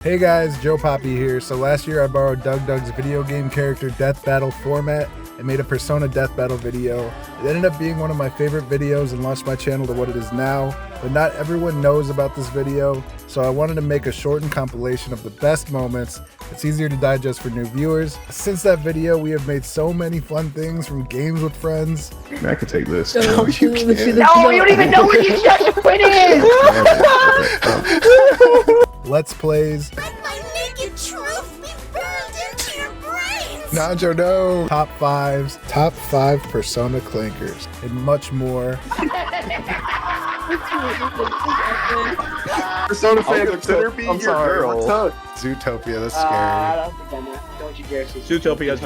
Hey guys, JoePapi here. So last year I borrowed Doug's video game character Death Battle format and made a Persona Death Battle video. It ended up being one of my favorite videos and launched my channel to what it is now, but not everyone knows about this video, so I wanted to make a shortened compilation of the best moments. It's easier to digest for new viewers. Since that video, we have made so many fun things, from games with friends. I can take this. No, you can't. No, you don't even know where your checkpoint is! Let's plays. Let my naked truth be burned into your brains! Najo, no! Top 5s, top 5 Persona clankers, and much more. Persona fan, consider me your girl. What's up? Zootopia, that's scary. Don't you dare say Zootopia.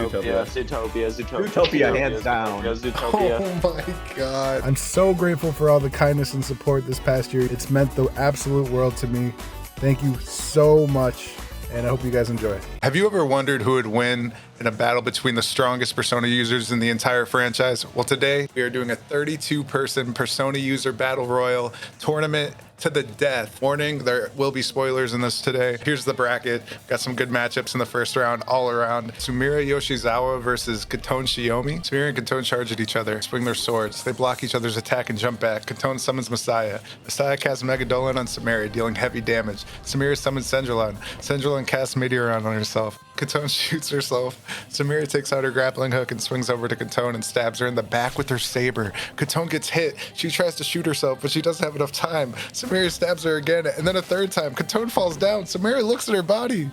Zootopia, hands down. Zootopia. Oh my god. I'm so grateful for all the kindness and support this past year. It's meant the absolute world to me. Thank you so much, and I hope you guys enjoy. Have you ever wondered who would win in a battle between the strongest Persona users in the entire franchise? Well, today we are doing a 32-person Persona user battle royal tournament to the death. Warning, there will be spoilers in this today. Here's the bracket. Got some good matchups in the first round all around. Sumire Yoshizawa versus Katone Shiomi. Sumire and Katone charge at each other, swing their swords. They block each other's attack and jump back. Katone summons Messiah. Messiah casts Megadolan on Sumire, dealing heavy damage. Sumire summons Sendrillon. Sendrillon casts Meteoron on herself. Katone shoots herself. Sumire takes out her grappling hook and swings over to Katone and stabs her in the back with her saber. Katone gets hit. She tries to shoot herself, but she doesn't have enough time. Sumire stabs her again, and then a third time. Katone falls down. Sumire looks at her body.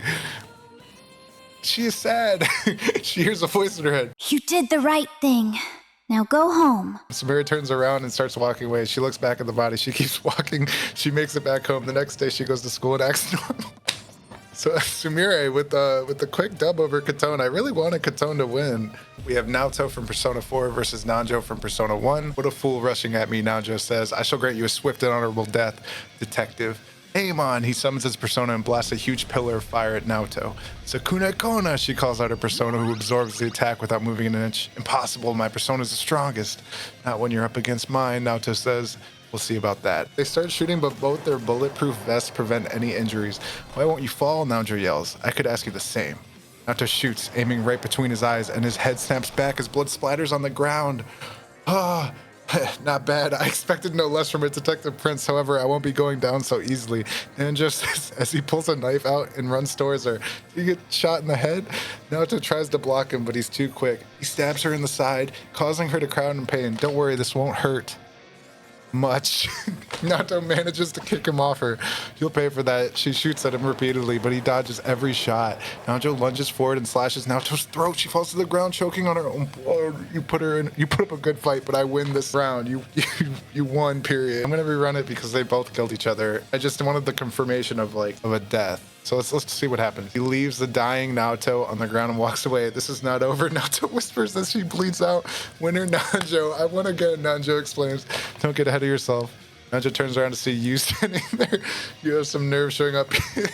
She is sad. She hears a voice in her head. You did the right thing. Now go home. Sumire turns around and starts walking away. She looks back at the body. She keeps walking. She makes it back home. The next day, she goes to school and acts normal. So Sumire with the quick dub over Katone. I really wanted Katone to win. We have Naoto from Persona 4 versus Najo from Persona 1. What a fool rushing at me, Najo says. I shall grant you a swift and honorable death, detective. Amon, he summons his Persona and blasts a huge pillar of fire at Naoto. Sakuna Kona, she calls out her Persona, who absorbs the attack without moving an inch. Impossible, my Persona's the strongest. Not when you're up against mine, Naoto says. We'll see about that. They start shooting, but both their bulletproof vests prevent any injuries. Why won't you fall? Naoto yells. I could ask you the same. Naoto shoots, aiming right between his eyes, and his head snaps back as blood splatters on the ground. Ah, not bad. I expected no less from a Detective Prince. However, I won't be going down so easily. And just as he pulls a knife out and runs towards her, he gets shot in the head. Naoto tries to block him, but he's too quick. He stabs her in the side, causing her to cry in pain. Don't worry, this won't hurt much. Naoto manages to kick him off her. He'll pay for that. She shoots at him repeatedly, but he dodges every shot. Naoto lunges forward and slashes Naoto's throat. She falls to the ground, choking on her own blood. You put up a good fight, but I win this round. You won, period. I'm gonna rerun it because they both killed each other. I just wanted the confirmation of a death. So let's see what happens. He leaves the dying Naoto on the ground and walks away. This is not over. Naoto whispers as she bleeds out. Winner Najo. I won again, Najo exclaims. Don't get ahead of yourself. Najo turns around to see you standing there. You have some nerve showing up.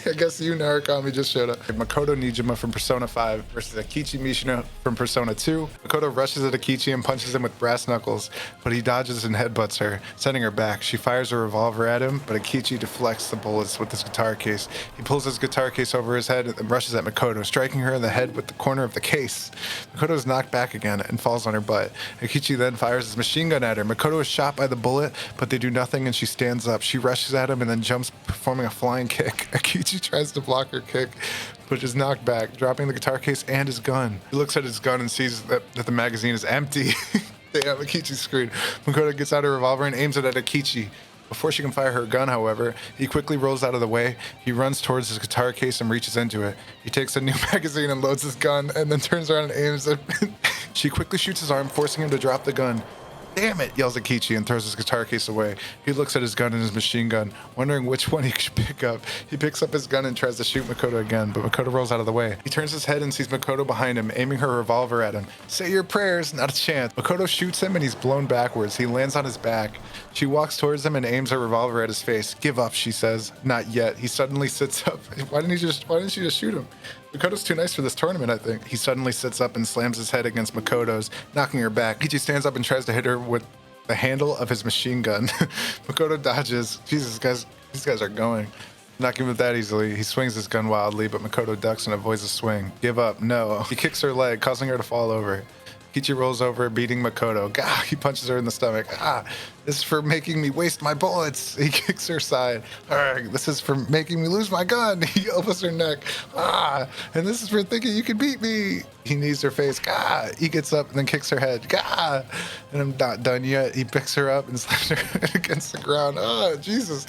I guess you, Narukami, just showed up. Makoto Nijima from Persona 5 versus Akichi Mishina from Persona 2. Makoto rushes at Akichi and punches him with brass knuckles, but he dodges and headbutts her, sending her back. She fires a revolver at him, but Akichi deflects the bullets with his guitar case. He pulls his guitar case over his head and rushes at Makoto, striking her in the head with the corner of the case. Makoto is knocked back again and falls on her butt. Akichi then fires his machine gun at her. Makoto is shot by the bullet, but they do nothing and she stands up. She rushes at him and then jumps, performing a flying kick. Akichi tries to block her kick, but is knocked back, dropping the guitar case and his gun. He looks at his gun and sees that the magazine is empty. Damn, Akichi's screwed. Makoto gets out a revolver and aims it at Akichi. Before she can fire her gun, however, he quickly rolls out of the way. He runs towards his guitar case and reaches into it. He takes a new magazine and loads his gun, and then turns around and aims it. She quickly shoots his arm, forcing him to drop the gun. Damn it, yells Akichi and throws his guitar case away. He looks at his gun and his machine gun, wondering which one he should pick up. He picks up his gun and tries to shoot Makoto again, but Makoto rolls out of the way. He turns his head and sees Makoto behind him, aiming her revolver at him. Say your prayers, not a chance. Makoto shoots him and he's blown backwards. He lands on his back. She walks towards him and aims her revolver at his face. Give up, she says. Not yet. He suddenly sits up. Why didn't she just shoot him? Makoto's too nice for this tournament, I think. He suddenly sits up and slams his head against Makoto's, knocking her back. Akichi stands up and tries to hit her with the handle of his machine gun. Makoto dodges. Jesus, guys, these guys are going. Not giving it that easily. He swings his gun wildly, but Makoto ducks and avoids the swing. Give up. No. He kicks her leg, causing her to fall over. Kichi rolls over, beating Makoto. Gah! He punches her in the stomach. Ah! This is for making me waste my bullets. He kicks her side. Arrgh, this is for making me lose my gun. He elbows her neck. Ah! And this is for thinking you can beat me. He knees her face. Gah! He gets up and then kicks her head. Gah! And I'm not done yet. He picks her up and slaps her against the ground. Oh, Jesus.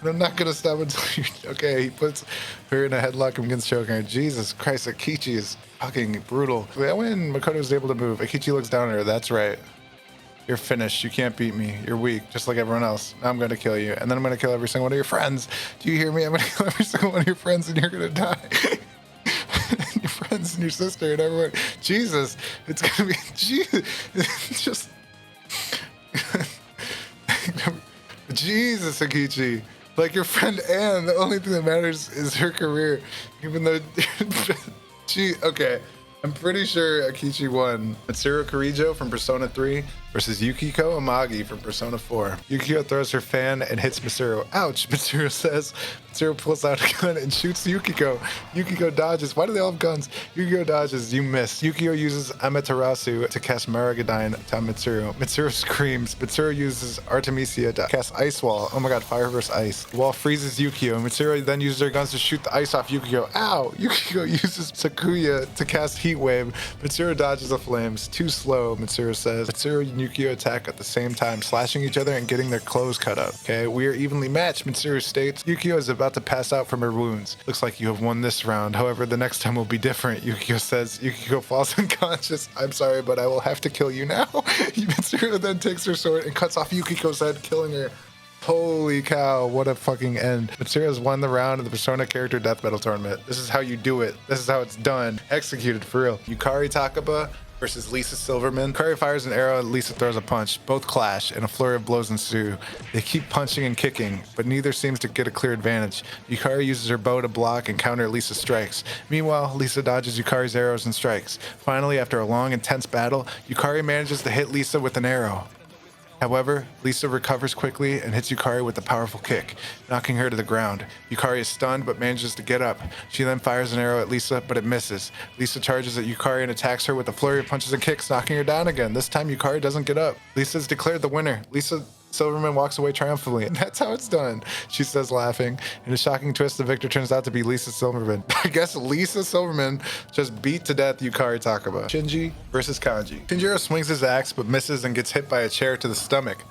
And I'm not going to stop until you... Okay, he puts her in a headlock and begins choking her. Jesus Christ, Akichi is fucking brutal. When Makoto is able to move, Akichi looks down at her. That's right. You're finished. You can't beat me. You're weak, just like everyone else. Now I'm going to kill you. And then I'm going to kill every single one of your friends. Do you hear me? I'm going to kill every single one of your friends and you're going to die. Your friends and your sister and everyone. Jesus. It's going to be... Jesus. It's just... Jesus, Akichi. Like your friend Anne, the only thing that matters is her career. Even though... Okay. I'm pretty sure Akichi won. Mitsuru Kirijo from Persona 3 versus Yukiko Amagi from Persona 4. Yukiko throws her fan and hits Mitsuru. Ouch, Mitsuru says. Mitsuru pulls out a gun and shoots Yukiko. Yukiko dodges. Why do they all have guns? Yukiko dodges. You miss. Yukiko uses Amaterasu to cast Maragadine to Mitsuru. Mitsuru screams. Mitsuru uses Artemisia to cast Ice Wall. Oh my god, fire versus ice. The wall freezes Yukiko. Mitsuru then uses her guns to shoot the ice off Yukiko. Ow! Yukiko uses Sakuya to cast Heat Wave. Mitsuru dodges the flames. Too slow, Mitsuru says. Mitsuru and Yukio attack at the same time, slashing each other and getting their clothes cut up. Okay, we are evenly matched, Mitsuru states. Yukio is about to pass out from her wounds. Looks like you have won this round. However, the next time will be different, Yukio says. Yukio falls unconscious. I'm sorry, but I will have to kill you now. Mitsuru then takes her sword and cuts off Yukiko's head, killing her. Holy cow, what a fucking end. Mitsuru has won the round of the Persona Character Death Battle Tournament. This is how you do it. This is how it's done. Executed for real. Yukari Takaba versus Lisa Silverman. Yukari fires an arrow, Lisa throws a punch. Both clash, and a flurry of blows ensue. They keep punching and kicking, but neither seems to get a clear advantage. Yukari uses her bow to block and counter Lisa's strikes. Meanwhile, Lisa dodges Yukari's arrows and strikes. Finally, after a long, intense battle, Yukari manages to hit Lisa with an arrow. However, Lisa recovers quickly and hits Yukari with a powerful kick, knocking her to the ground. Yukari is stunned but manages to get up. She then fires an arrow at Lisa, but it misses. Lisa charges at Yukari and attacks her with a flurry of punches and kicks, knocking her down again. This time, Yukari doesn't get up. Lisa is declared the winner. Lisa Silverman walks away triumphantly, and that's how it's done, she says, laughing. In a shocking twist, the victor turns out to be Lisa Silverman. I guess Lisa Silverman just beat to death Yukari Takaba. Shinji versus Kanji. Shinjiro swings his axe, but misses and gets hit by a chair to the stomach.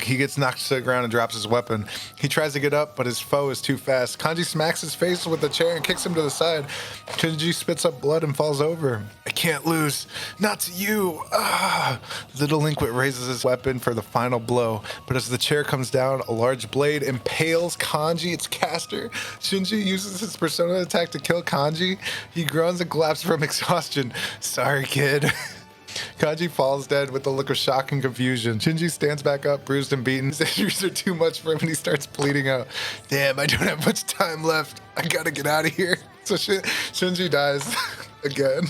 He gets knocked to the ground and drops his weapon. He tries to get up, but his foe is too fast. Kanji smacks his face with the chair and kicks him to the side. Shinji spits up blood and falls over. I can't lose. Not to you. The delinquent raises his weapon for the final blow. But as the chair comes down, a large blade impales Kanji, its caster. Shinji uses his persona attack to kill Kanji. He groans and collapses from exhaustion. Sorry, kid. Kanji falls dead with a look of shock and confusion. Shinji stands back up, bruised and beaten. His injuries are too much for him and he starts bleeding out. Damn, I don't have much time left. I gotta get out of here. So Shinji dies again.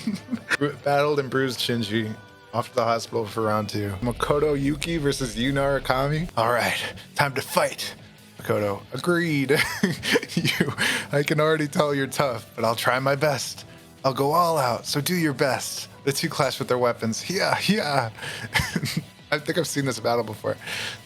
Battled and bruised Shinji. Off to the hospital for round 2. Makoto Yuki versus Yu Narukami. All right, time to fight. Makoto, agreed. I can already tell you're tough, but I'll try my best. I'll go all out, so do your best. The two clash with their weapons. Yeah. I think I've seen this battle before.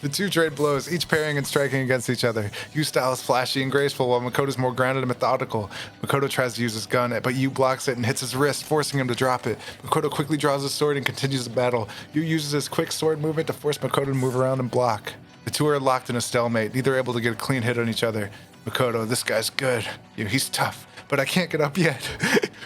The two trade blows, each parrying and striking against each other. Yu's style is flashy and graceful, while Makoto's more grounded and methodical. Makoto tries to use his gun, but Yu blocks it and hits his wrist, forcing him to drop it. Makoto quickly draws his sword and continues the battle. Yu uses his quick sword movement to force Makoto to move around and block. The two are locked in a stalemate, neither able to get a clean hit on each other. Makoto, this guy's good. Yu, he's tough, but I can't get up yet.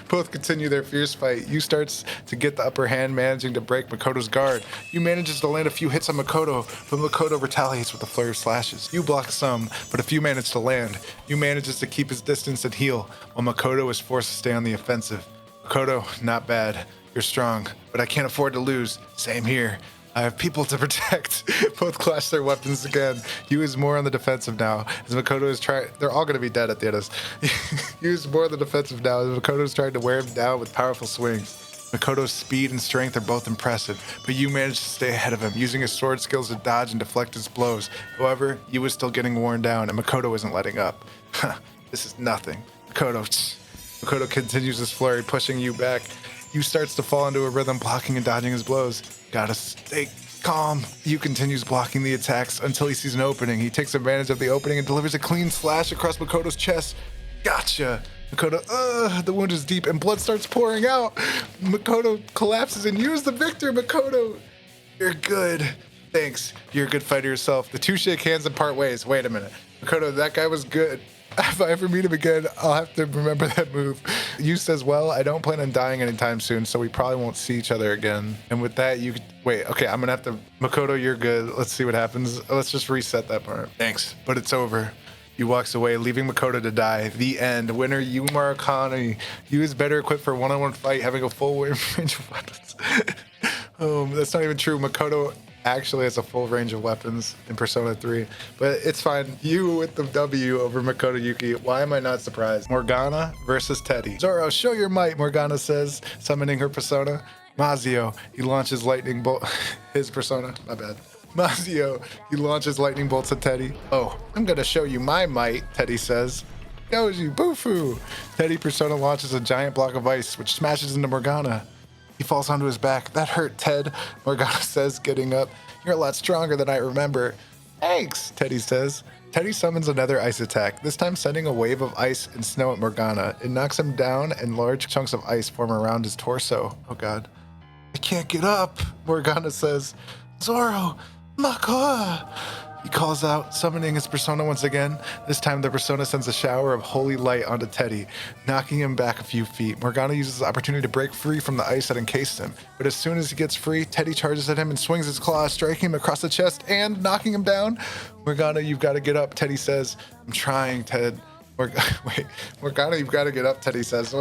Both continue their fierce fight. Yu starts to get the upper hand, managing to break Makoto's guard. Yu manages to land a few hits on Makoto, but Makoto retaliates with a flurry of slashes. Yu blocks some, but a few manage to land. Yu manages to keep his distance and heal, while Makoto is forced to stay on the offensive. Makoto, not bad. You're strong, but I can't afford to lose. Same here. I have people to protect. Both clash their weapons again. Yu is more on the defensive now, as Makoto is trying. They're all going to be dead at the end of this. Yu is more on the defensive now, as Makoto is trying to wear him down with powerful swings. Makoto's speed and strength are both impressive, but Yu managed to stay ahead of him, using his sword skills to dodge and deflect his blows. However, Yu is still getting worn down, and Makoto isn't letting up. This is nothing. Makoto continues his flurry, pushing Yu back. Yu starts to fall into a rhythm, blocking and dodging his blows. Gotta stay calm. Yu continues blocking the attacks until he sees an opening. He takes advantage of the opening and delivers a clean slash across Makoto's chest. Gotcha. Makoto, the wound is deep and blood starts pouring out. Makoto collapses and Yu's the victor. Makoto, you're good. Thanks. You're a good fighter yourself. The two shake hands and part ways. Wait a minute. Makoto, that guy was good. If I ever meet him again, I'll have to remember that move. Yu says, well, I don't plan on dying anytime soon, so we probably won't see each other again. And with that, wait, okay, I'm gonna have to, Makoto, you're good. Let's see what happens. Let's just reset that part. Thanks, but it's over. Yu walks away, leaving Makoto to die. The end. Winner, Yu Murakami. Yu is better equipped for a one-on-one fight, having a full range of weapons. That's not even true. Makoto actually has a full range of weapons in Persona 3, but it's fine. Yu with the W over Makoto Yuki. Why am I not surprised? Morgana versus Teddy. Zoro, show your might, Morgana says, summoning her persona. Mazio, he launches lightning bolt. His persona, my bad. Mazio, he launches lightning bolts at Teddy. Oh, I'm gonna show you my might, Teddy says. Goji, Bufu. Teddy persona launches a giant block of ice, which smashes into Morgana. He falls onto his back. That hurt, Ted, Morgana says, getting up. You're a lot stronger than I remember. Thanks, Teddy says. Teddy summons another ice attack, this time sending a wave of ice and snow at Morgana. It knocks him down and large chunks of ice form around his torso. Oh god. I can't get up, Morgana says. Zoro, Makoa. He calls out, summoning his persona once again. This time the persona sends a shower of holy light onto Teddy, knocking him back a few feet. Morgana uses the opportunity to break free from the ice that encased him. But as soon as he gets free, Teddy charges at him and swings his claws, striking him across the chest and knocking him down. Morgana, you've got to get up, Teddy says. I'm trying, Ted. Wait, Morgana, you've got to get up, Teddy says.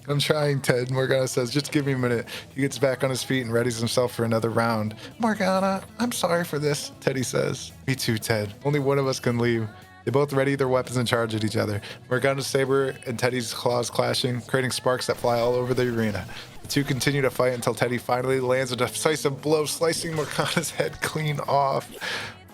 I'm trying, Ted, Morgana says. Just give me a minute. He gets back on his feet and readies himself for another round. Morgana, I'm sorry for this, Teddy says. Me too, Ted. Only one of us can leave. They both ready their weapons and charge at each other. Morgana's saber and Teddy's claws clashing, creating sparks that fly all over the arena. The two continue to fight until Teddy finally lands a decisive blow, slicing Morgana's head clean off.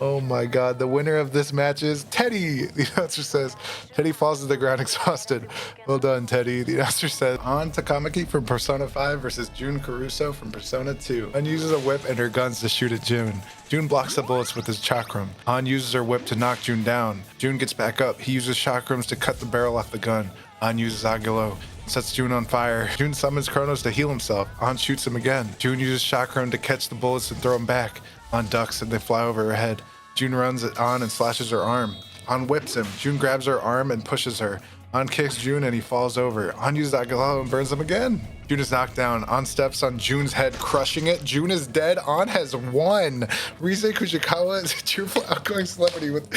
Oh my god, the winner of this match is Teddy, the announcer says. Teddy falls to the ground exhausted. Well done, Teddy, the announcer says. On Takamaki from Persona 5 versus Jun Caruso from Persona 2. An uses a whip and her guns to shoot at Jun. Jun blocks the bullets with his chakram. Han uses her whip to knock Jun down. Jun gets back up. He uses chakrams to cut the barrel off the gun. Han uses Agilo, sets Jun on fire. Jun summons Kronos to heal himself. Han shoots him again. Jun uses chakram to catch the bullets and throw them back. Han ducks and they fly over her head. Jun runs at Han and slashes her arm. Han whips him. Jun grabs her arm and pushes her. Han kicks Jun and he falls over. Han uses Agalo and burns him again. Jun is knocked down. Han steps on Jun's head, crushing it. Jun is dead. Han has won. Rise Kujikawa is a cheerful, outgoing celebrity with...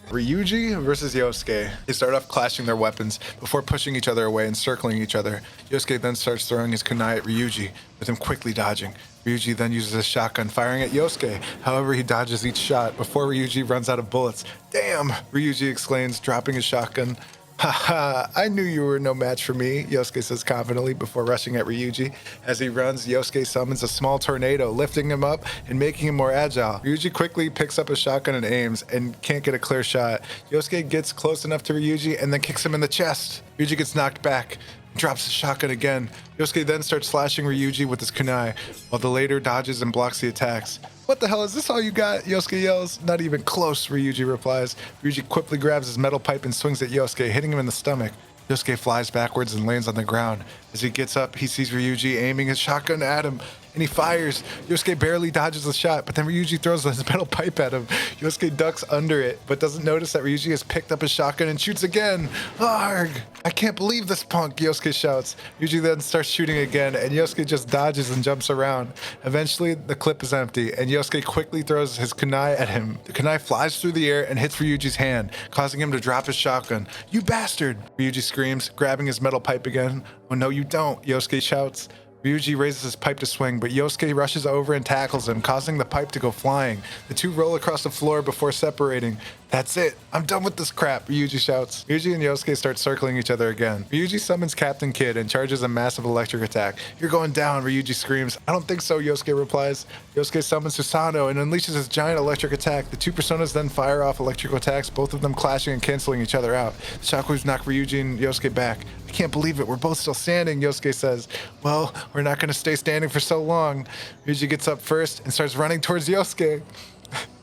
Ryuji versus Yosuke. They start off clashing their weapons before pushing each other away and circling each other. Yosuke then starts throwing his kunai at Ryuji, with him quickly dodging. Ryuji then uses his shotgun, firing at Yosuke. However, he dodges each shot before Ryuji runs out of bullets. Damn! Ryuji exclaims, dropping his shotgun. Haha, I knew you were no match for me, Yosuke says confidently before rushing at Ryuji. As he runs, Yosuke summons a small tornado, lifting him up and making him more agile. Ryuji quickly picks up a shotgun and aims, and can't get a clear shot. Yosuke gets close enough to Ryuji and then kicks him in the chest. Ryuji gets knocked back, drops his shotgun again. Yosuke then starts slashing Ryuji with his kunai, while the latter dodges and blocks the attacks. What the hell, is this all you got? Yosuke yells. Not even close, Ryuji replies. Ryuji quickly grabs his metal pipe and swings at Yosuke, hitting him in the stomach. Yosuke flies backwards and lands on the ground. As he gets up, he sees Ryuji aiming his shotgun at him, and he fires. Yosuke barely dodges the shot, but then Ryuji throws his metal pipe at him. Yosuke ducks under it, but doesn't notice that Ryuji has picked up his shotgun and shoots again. Arg! I can't believe this punk, Yosuke shouts. Ryuji then starts shooting again, and Yosuke just dodges and jumps around. Eventually, the clip is empty, and Yosuke quickly throws his kunai at him. The kunai flies through the air and hits Ryuji's hand, causing him to drop his shotgun. You bastard! Ryuji screams, grabbing his metal pipe again. Oh no, you don't, Yosuke shouts. Ryuji raises his pipe to swing, but Yosuke rushes over and tackles him, causing the pipe to go flying. The two roll across the floor before separating. That's it. I'm done with this crap, Ryuji shouts. Ryuji and Yosuke start circling each other again. Ryuji summons Captain Kid and charges a massive electric attack. You're going down, Ryuji screams. I don't think so, Yosuke replies. Yosuke summons Susanoo and unleashes his giant electric attack. The two personas then fire off electrical attacks, both of them clashing and canceling each other out. The shockwaves knock Ryuji and Yosuke back. I can't believe it. We're both still standing, Yosuke says. Well, we're not going to stay standing for so long. Ryuji gets up first and starts running towards Yosuke.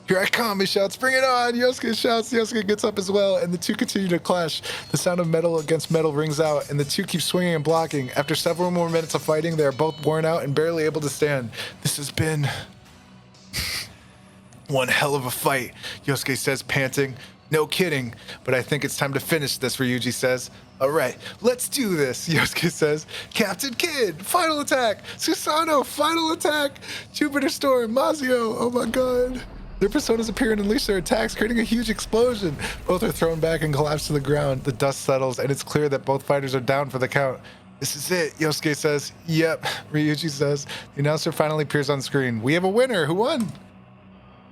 Here I come, he shouts, bring it on! Yosuke shouts, Yosuke gets up as well, and the two continue to clash. The sound of metal against metal rings out, and the two keep swinging and blocking. After several more minutes of fighting, they are both worn out and barely able to stand. This has been one hell of a fight, Yosuke says, panting. No kidding, but I think it's time to finish this, Ryuji says. All right, let's do this, Yosuke says. Captain Kid, final attack! Susanoo, final attack! Jupiter Storm, Mazio, oh my god. Their personas appear and unleash their attacks, creating a huge explosion. Both are thrown back and collapse to the ground. The dust settles, and it's clear that both fighters are down for the count. This is it, Yosuke says. Yep, Ryuji says. The announcer finally appears on screen. We have a winner. Who won?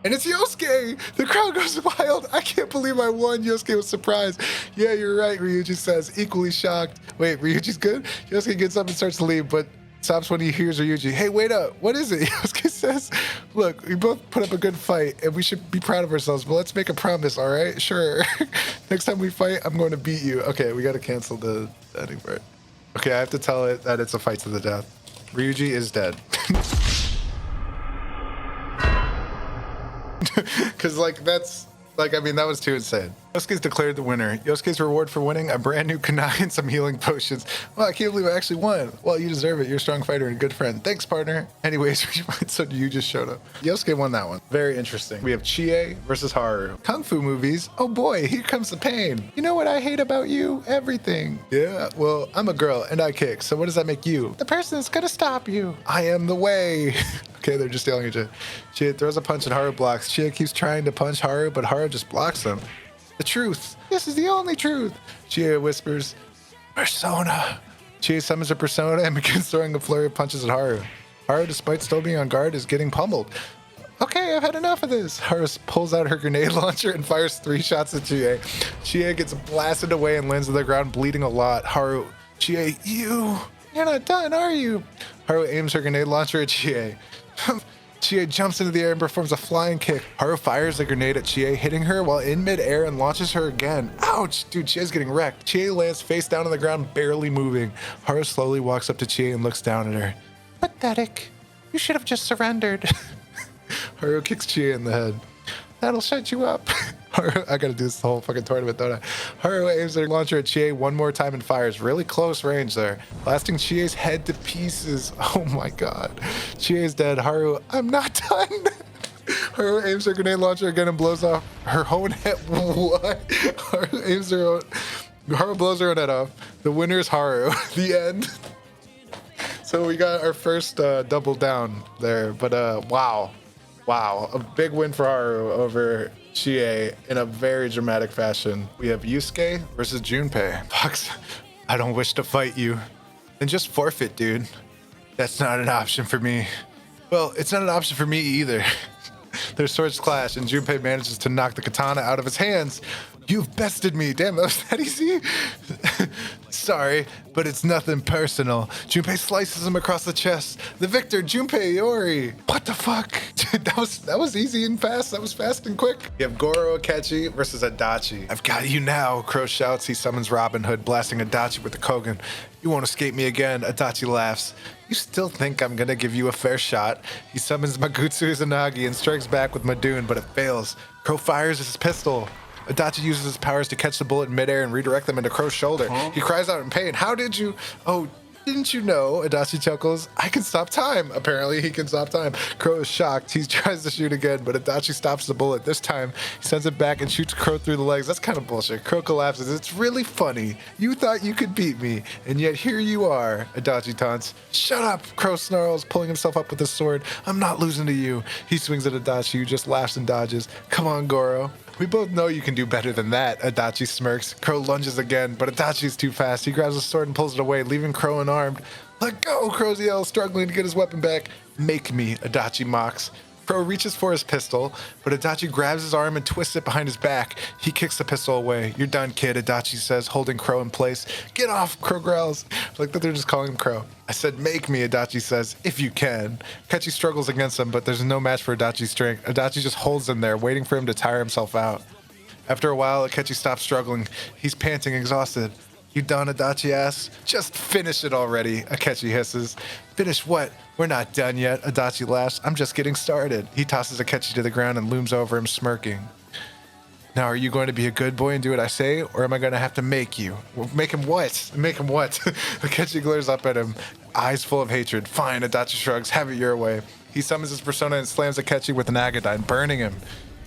And it's Yosuke! The crowd goes wild. I can't believe I won. Yosuke was surprised. Yeah, you're right, Ryuji says, equally shocked. Wait, Ryuji's good? Yosuke gets up and starts to leave, but stops when he hears Ryuji. Hey, wait up. What is it? Yosuke says, look, we both put up a good fight, and we should be proud of ourselves, but let's make a promise, all right? Sure. Next time we fight, I'm going to beat you. Okay, we got to cancel the ending part. Okay, I have to tell it that it's a fight to the death. Ryuji is dead. Because, that was too insane. Yosuke's declared the winner. Yosuke's reward for winning, a brand new kunai and some healing potions. Well, I can't believe I actually won. Well, you deserve it. You're a strong fighter and a good friend. Thanks, partner. Anyways, so you just showed up. Yosuke won that one. Very interesting. We have Chie versus Haru. Kung Fu movies. Oh boy, here comes the pain. You know what I hate about you? Everything. Yeah, well, I'm a girl and I kick. So what does that make you? The person that's gonna stop you. I am the way. Okay, they're just yelling at you. Chie throws a punch and Haru blocks. Chie keeps trying to punch Haru, but Haru just blocks him. The truth. This is the only truth. Chie whispers, Persona. Chie summons her persona and begins throwing a flurry of punches at Haru. Haru, despite still being on guard, is getting pummeled. Okay, I've had enough of this. Haru pulls out her grenade launcher and fires 3 shots at Chie. Chie gets blasted away and lands on the ground, bleeding a lot. Haru, Chie, you're not done, are you? Haru aims her grenade launcher at Chie. Chie jumps into the air and performs a flying kick. Haru fires a grenade at Chie, hitting her while in midair and launches her again. Ouch! Dude, Chie's getting wrecked. Chie lands face down on the ground, barely moving. Haru slowly walks up to Chie and looks down at her. Pathetic. You should have just surrendered. Haru kicks Chie in the head. That'll shut you up. Haru, I gotta do this whole fucking tournament, don't I? Haru aims their launcher at Chie one more time and fires. Really close range there, blasting Chie's head to pieces. Oh my god. Chie is dead. Haru, I'm not done. Haru aims her grenade launcher again and blows off her own head. What? Haru blows her own head off. The winner is Haru. The end. So we got our first double down there, but wow, a big win for Haru over Chie in a very dramatic fashion. We have Yusuke versus Junpei. Fox, I don't wish to fight you. Then just forfeit, dude. That's not an option for me. Well, it's not an option for me either. Their swords clash and Junpei manages to knock the katana out of his hands. You've bested me. Damn, that was that easy? Sorry, but it's nothing personal. Junpei slices him across the chest. The victor, Junpei Iori. What the fuck? Dude, that was easy and fast. That was fast and quick. You have Goro Akechi versus Adachi. I've got you now, Crow shouts. He summons Robin Hood, blasting Adachi with the Kogan. You won't escape me again, Adachi laughs. You still think I'm gonna give you a fair shot? He summons Magutsu Izanagi and strikes back with Madun, but it fails. Crow fires his pistol. Adachi uses his powers to catch the bullet in midair and redirect them into Crow's shoulder. He cries out in pain. How did you? Oh, didn't you know? Adachi chuckles. I can stop time. Apparently, he can stop time. Crow is shocked. He tries to shoot again, but Adachi stops the bullet. This time, he sends it back and shoots Crow through the legs. That's kind of bullshit. Crow collapses. It's really funny. You thought you could beat me, and yet here you are, Adachi taunts. Shut up, Crow snarls, pulling himself up with his sword. I'm not losing to you. He swings at Adachi, who just laughs and dodges. Come on, Goro. We both know you can do better than that, Adachi smirks. Crow lunges again, but Adachi's too fast. He grabs his sword and pulls it away, leaving Crow unarmed. Let go, Crow yells, struggling to get his weapon back. Make me, Adachi mocks. Crow reaches for his pistol, but Adachi grabs his arm and twists it behind his back. He kicks the pistol away. "You're done, kid," Adachi says, holding Crow in place. "Get off," Crow growls. Like that they're just calling him Crow. "I said make me," Adachi says, "if you can." Akechi struggles against him, but there's no match for Adachi's strength. Adachi just holds him there, waiting for him to tire himself out. After a while, Akechi stops struggling. He's panting, exhausted. "You done?" Adachi asks. "Just finish it already," Akechi hisses. "Finish what? We're not done yet," Adachi laughs. "I'm just getting started." He tosses Akechi to the ground and looms over him, smirking. "Now, are you going to be a good boy and do what I say, or am I going to have to make you?" "Well, make him what? Make him what?" Akechi glares up at him, eyes full of hatred. "Fine," Adachi shrugs. "Have it your way." He summons his persona and slams Akechi with an Agadine, burning him.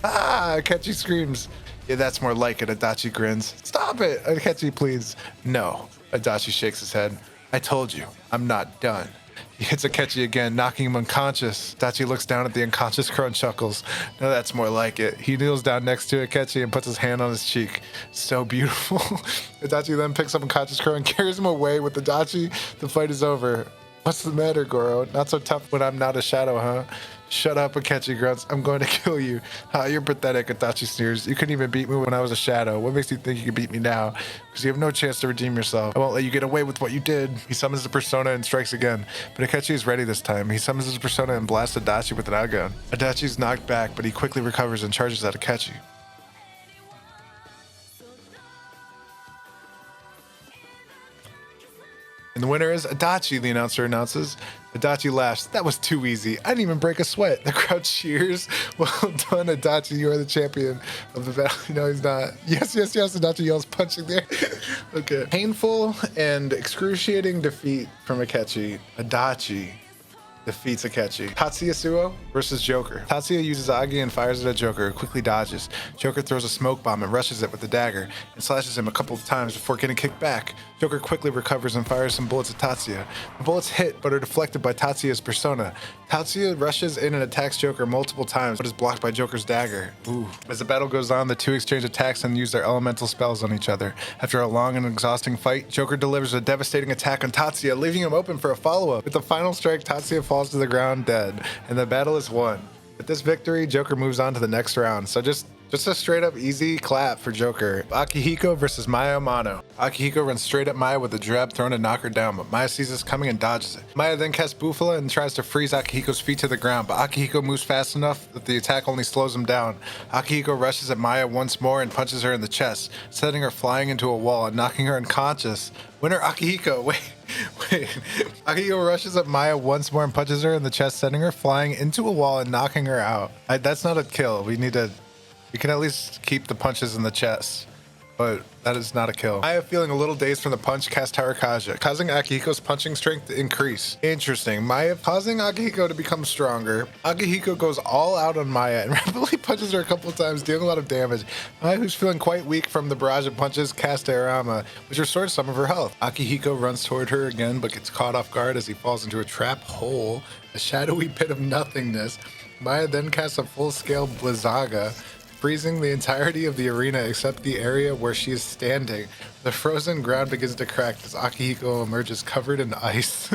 "Ah!" Akechi screams. "Yeah, that's more like it," Adachi grins. "Stop it!" Akechi pleads. "No." Adachi shakes his head. "I told you, I'm not done." He hits Akechi again, knocking him unconscious. Adachi looks down at the unconscious Crow and chuckles. "No, that's more like it." He kneels down next to Akechi and puts his hand on his cheek. "So beautiful." Adachi then picks up unconscious Crow and carries him away. With Adachi, the fight is over. "What's the matter, Goro? Not so tough when I'm not a shadow, huh?" "Shut up," Akechi grunts. "I'm going to kill you." "Ah, you're pathetic," Adachi sneers. "You couldn't even beat me when I was a shadow. What makes you think you can beat me now? Because you have no chance to redeem yourself. I won't let you get away with what you did." He summons the persona and strikes again, but Akechi is ready this time. He summons his persona and blasts Adachi with an Agon. Adachi's knocked back, but he quickly recovers and charges at Akechi. And the winner is Adachi, the announcer announces. Adachi laughs. "That was too easy. I didn't even break a sweat." The crowd cheers. "Well done, Adachi. You are the champion of the battle." No, he's not. Yes, yes, yes. Adachi yells, punching there. Okay. Painful and excruciating defeat from Akechi. Adachi defeats Akechi. Tatsuya Suo versus Joker. Tatsuya uses Agi and fires it at Joker, who quickly dodges. Joker throws a smoke bomb and rushes it with the dagger and slashes him a couple of times before getting kicked back. Joker quickly recovers and fires some bullets at Tatsuya. The bullets hit but are deflected by Tatsuya's persona. Tatsuya rushes in and attacks Joker multiple times but is blocked by Joker's dagger. Ooh. As the battle goes on, the two exchange attacks and use their elemental spells on each other. After a long and exhausting fight, Joker delivers a devastating attack on Tatsuya, leaving him open for a follow-up. With the final strike, Tatsuya falls to the ground dead, and the battle is won. With this victory, Joker moves on to the next round. So just a straight up easy clap for Joker. Akihiko versus Maya Amano. Akihiko runs straight at Maya with a jab thrown to knock her down, but Maya sees this coming and dodges it. Maya then casts Bufala and tries to freeze Akihiko's feet to the ground, but Akihiko moves fast enough that the attack only slows him down. Akihiko rushes at Maya once more and punches her in the chest, sending her flying into a wall and knocking her unconscious. Winner Akihiko. Wait. Akihiko rushes at Maya once more and punches her in the chest, sending her flying into a wall and knocking her out. That's not a kill. We can at least keep the punches in the chest, but that is not a kill. Maya, feeling a little dazed from the punch, casts Tarakaja, causing Akihiko's punching strength to increase. Interesting. Maya causing Akihiko to become stronger. Akihiko goes all out on Maya and rapidly punches her a couple of times, dealing a lot of damage. Maya, who's feeling quite weak from the barrage of punches, casts Aorama, which restores some of her health. Akihiko runs toward her again, but gets caught off guard as he falls into a trap hole, a shadowy pit of nothingness. Maya then casts a full-scale Blizzaga, freezing the entirety of the arena except the area where she is standing. The frozen ground begins to crack as Akihiko emerges covered in ice.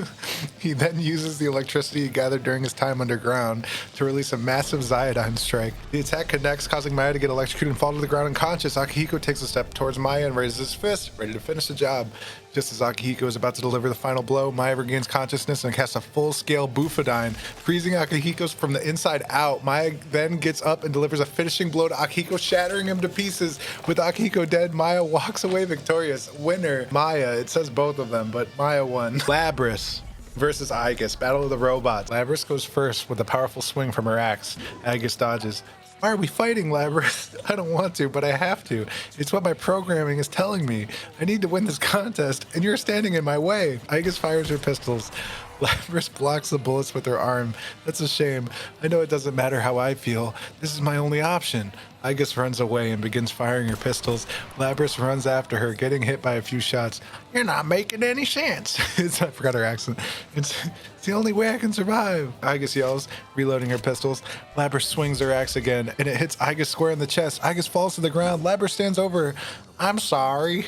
He then uses the electricity he gathered during his time underground to release a massive Zyodine strike. The attack connects, causing Maya to get electrocuted and fall to the ground unconscious. Akihiko takes a step towards Maya and raises his fist, ready to finish the job. Just as Akihiko is about to deliver the final blow, Maya regains consciousness and casts a full-scale Bufadine, freezing Akihiko from the inside out. Maya then gets up and delivers a finishing blow to Akihiko, shattering him to pieces. With Akihiko dead, Maya walks away victorious. Winner, Maya. It says both of them, but Maya won. Labris versus Aegis, Battle of the Robots. Labris goes first with a powerful swing from her axe. Aegis dodges. Why are we fighting, Labris? I don't want to, but I have to. It's what my programming is telling me. I need to win this contest, and you're standing in my way. Aegis fires her pistols. Labris blocks the bullets with her arm. That's a shame. I know it doesn't matter how I feel. This is my only option. Aegis runs away and begins firing her pistols. Labris runs after her, getting hit by a few shots. You're not making any sense. I forgot her accent. It's the only way I can survive, Aegis yells, reloading her pistols. Labris swings her axe again, and it hits Aegis square in the chest. Aegis falls to the ground. Labris stands over her. I'm sorry.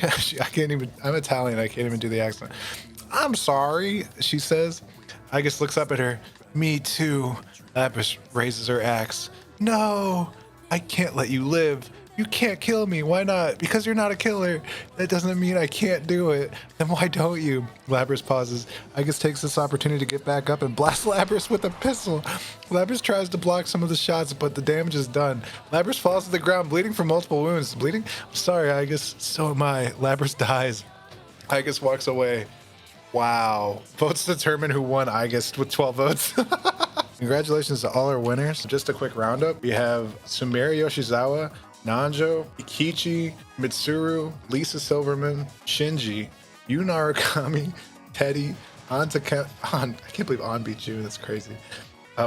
I'm Italian. I can't even do the accent. I'm sorry, she says. Aegis looks up at her. Me too. Lapis raises her axe. No, I can't let you live. You can't kill me. Why not? Because you're not a killer. That doesn't mean I can't do it. Then why don't you? Labris pauses. Igus takes this opportunity to get back up and blasts Labris with a pistol. Labris tries to block some of the shots, but the damage is done. Labris falls to the ground, bleeding from multiple wounds. Bleeding? I'm sorry, Igus. So am I. Labris dies. Igus walks away. Wow. Votes determine who won Igus with 12 votes. Congratulations to all our winners. Just a quick roundup. We have Sumire Yoshizawa, Nanjo, Ikichi, Mitsuru, Lisa Silverman, Shinji, Yu Narukami, Teddy, I can't believe An beat you. That's crazy.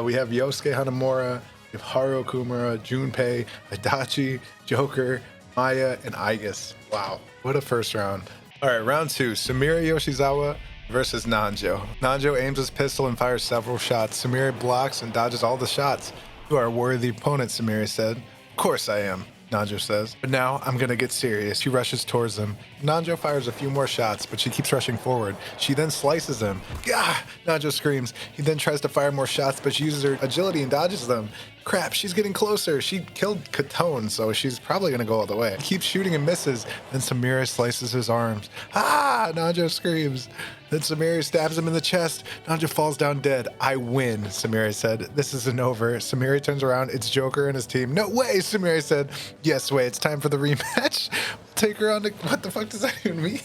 We have Yosuke Hanamura, we have Haru Okumura, Junpei, Adachi, Joker, Maya, and Igus. Wow, what a first round. All right, round 2, Sumire Yoshizawa versus Nanjo. Nanjo aims his pistol and fires several shots. Sumire blocks and dodges all the shots. You are a worthy opponent, Sumire said. Of course I am, Nanjo says. But now I'm gonna get serious. She rushes towards them. Nanjo fires a few more shots, but she keeps rushing forward. She then slices him. Gah! Nanjo screams. He then tries to fire more shots, but she uses her agility and dodges them. Crap, she's getting closer. She killed Katone, so she's probably gonna go all the way. He keeps shooting and misses. Then Sumire slices his arms. Ah! Nanjo screams. Then Sumire stabs him in the chest. Nanjo falls down dead. I win, Sumire said. This isn't over. Sumire turns around. It's Joker and his team. No way, Sumire said. Yes, wait, it's time for the rematch. Take her on to... What the fuck does that even mean?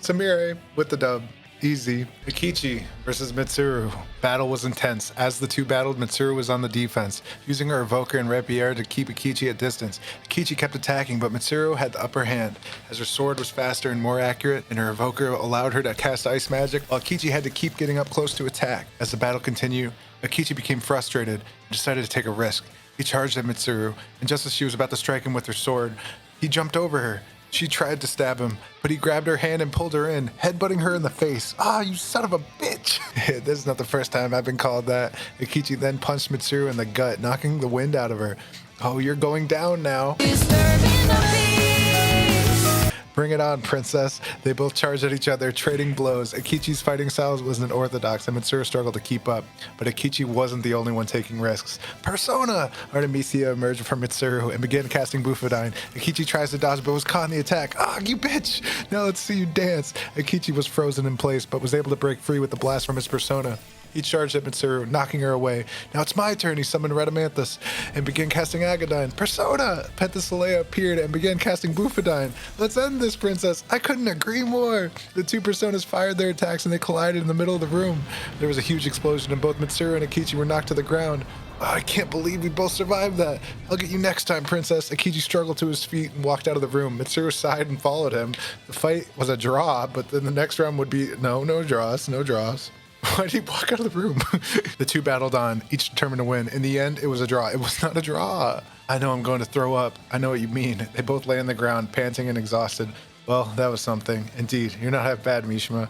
Sumire with the dub. Easy. Ikichi versus Mitsuru. Battle was intense. As the two battled, Mitsuru was on the defense, using her evoker and rapier to keep Ikichi at distance. Ikichi kept attacking, but Mitsuru had the upper hand, as her sword was faster and more accurate, and her evoker allowed her to cast ice magic, while Ikichi had to keep getting up close to attack. As the battle continued, Ikichi became frustrated and decided to take a risk. He charged at Mitsuru, and just as she was about to strike him with her sword, he jumped over her. She tried to stab him, but he grabbed her hand and pulled her in, headbutting her in the face. Ah, you son of a bitch! This is not the first time I've been called that. Ikichi then punched Mitsuru in the gut, knocking the wind out of her. Oh, you're going down now. Bring it on, princess. They both charged at each other, trading blows. Ikichi's fighting style wasn't orthodox, and Mitsuru struggled to keep up. But Ikichi wasn't the only one taking risks. Persona! Artemisia emerged from Mitsuru and began casting Bufadine. Ikichi tries to dodge, but was caught in the attack. Ah, you bitch! Now let's see you dance. Ikichi was frozen in place, but was able to break free with the blast from his persona. He charged at Mitsuru, knocking her away. Now it's my turn, he summoned Radamanthus and began casting Agadine. Persona! Penthesilea appeared and began casting Bufadine. Let's end this, princess. I couldn't agree more. The two personas fired their attacks and they collided in the middle of the room. There was a huge explosion and both Mitsuru and Ikichi were knocked to the ground. Oh, I can't believe we both survived that. I'll get you next time, princess. Ikichi struggled to his feet and walked out of the room. Mitsuru sighed and followed him. The fight was a draw, but then the next round would be no draws. Why did he walk out of the room? The two battled on, each determined to win. In the end, it was a draw. It was not a draw. I know I'm going to throw up. I know what you mean. They both lay on the ground, panting and exhausted. Well, that was something. Indeed, you're not half bad, Mishima.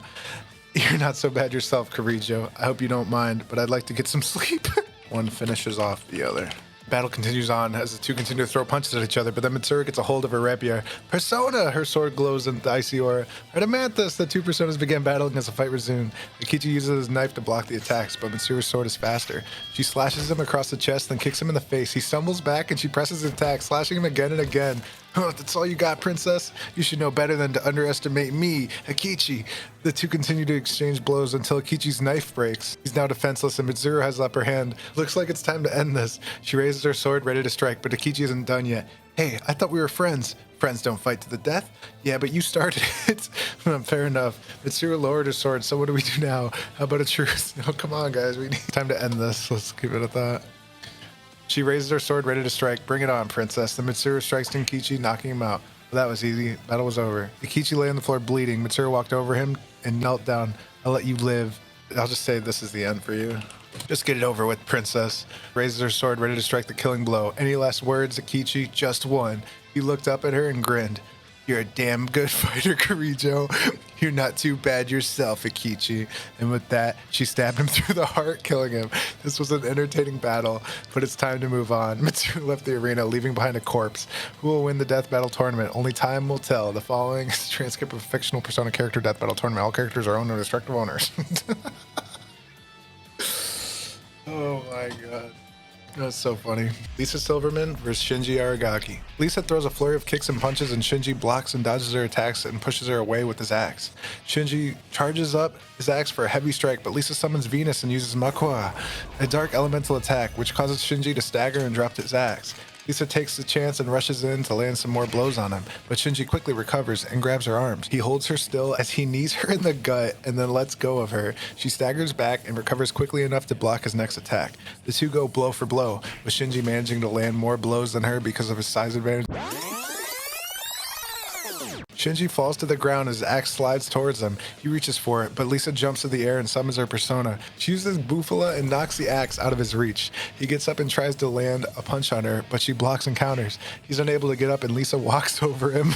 You're not so bad yourself, Kirijo. I hope you don't mind, but I'd like to get some sleep. One finishes off the other. Battle continues on as the two continue to throw punches at each other, but then Mitsuru gets a hold of her rapier. Persona! Her sword glows in the icy aura. Radamanthus! The two personas begin battling as the fight resumed. Ikichi uses his knife to block the attacks, but Mitsuru's sword is faster. She slashes him across the chest, then kicks him in the face. He stumbles back and she presses his attack, slashing him again and again. Oh, that's all you got, princess? You should know better than to underestimate me, Ikichi. The two continue to exchange blows until Ikichi's knife breaks. He's now defenseless and Mitsuru has the upper hand. Looks like it's time to end this. She raises her sword, ready to strike, but Ikichi isn't done yet. Hey, I thought we were friends. Friends don't fight to the death. Yeah, but you started it. Fair enough. Mitsuru lowered her sword, so what do we do now? How about a truce? Oh, come on, guys. We need time to end this. Let's keep it at that. She raises her sword, ready to strike. Bring it on, princess. The Mitsuru strikes Ikichi, knocking him out. Well, that was easy. Battle was over. Ikichi lay on the floor bleeding. Mitsuru walked over him and knelt down. I'll let you live. I'll just say this is the end for you. Just get it over with, princess. Raises her sword, ready to strike the killing blow. Any last words, Ikichi? Just one. He looked up at her and grinned. You're a damn good fighter, Kirijo. You're not too bad yourself, Ikichi. And with that, she stabbed him through the heart, killing him. This was an entertaining battle, but it's time to move on. Mitsuru left the arena, leaving behind a corpse. Who will win the Death Battle Tournament? Only time will tell. The following is a transcript of a fictional Persona character Death Battle Tournament. All characters are owned by respective owners. my god. That's so funny. Lisa Silverman versus Shinji Aragaki. Lisa throws a flurry of kicks and punches, and Shinji blocks and dodges her attacks and pushes her away with his axe. Shinji charges up his axe for a heavy strike, but Lisa summons Venus and uses Makua, a dark elemental attack, which causes Shinji to stagger and drop his axe. Lisa takes the chance and rushes in to land some more blows on him, but Shinji quickly recovers and grabs her arms. He holds her still as he knees her in the gut and then lets go of her. She staggers back and recovers quickly enough to block his next attack. The two go blow for blow, with Shinji managing to land more blows than her because of his size advantage. Shinji falls to the ground as his axe slides towards him. He reaches for it, but Lisa jumps to the air and summons her persona. She uses Bufala and knocks the axe out of his reach. He gets up and tries to land a punch on her, but she blocks and counters. He's unable to get up and Lisa walks over him.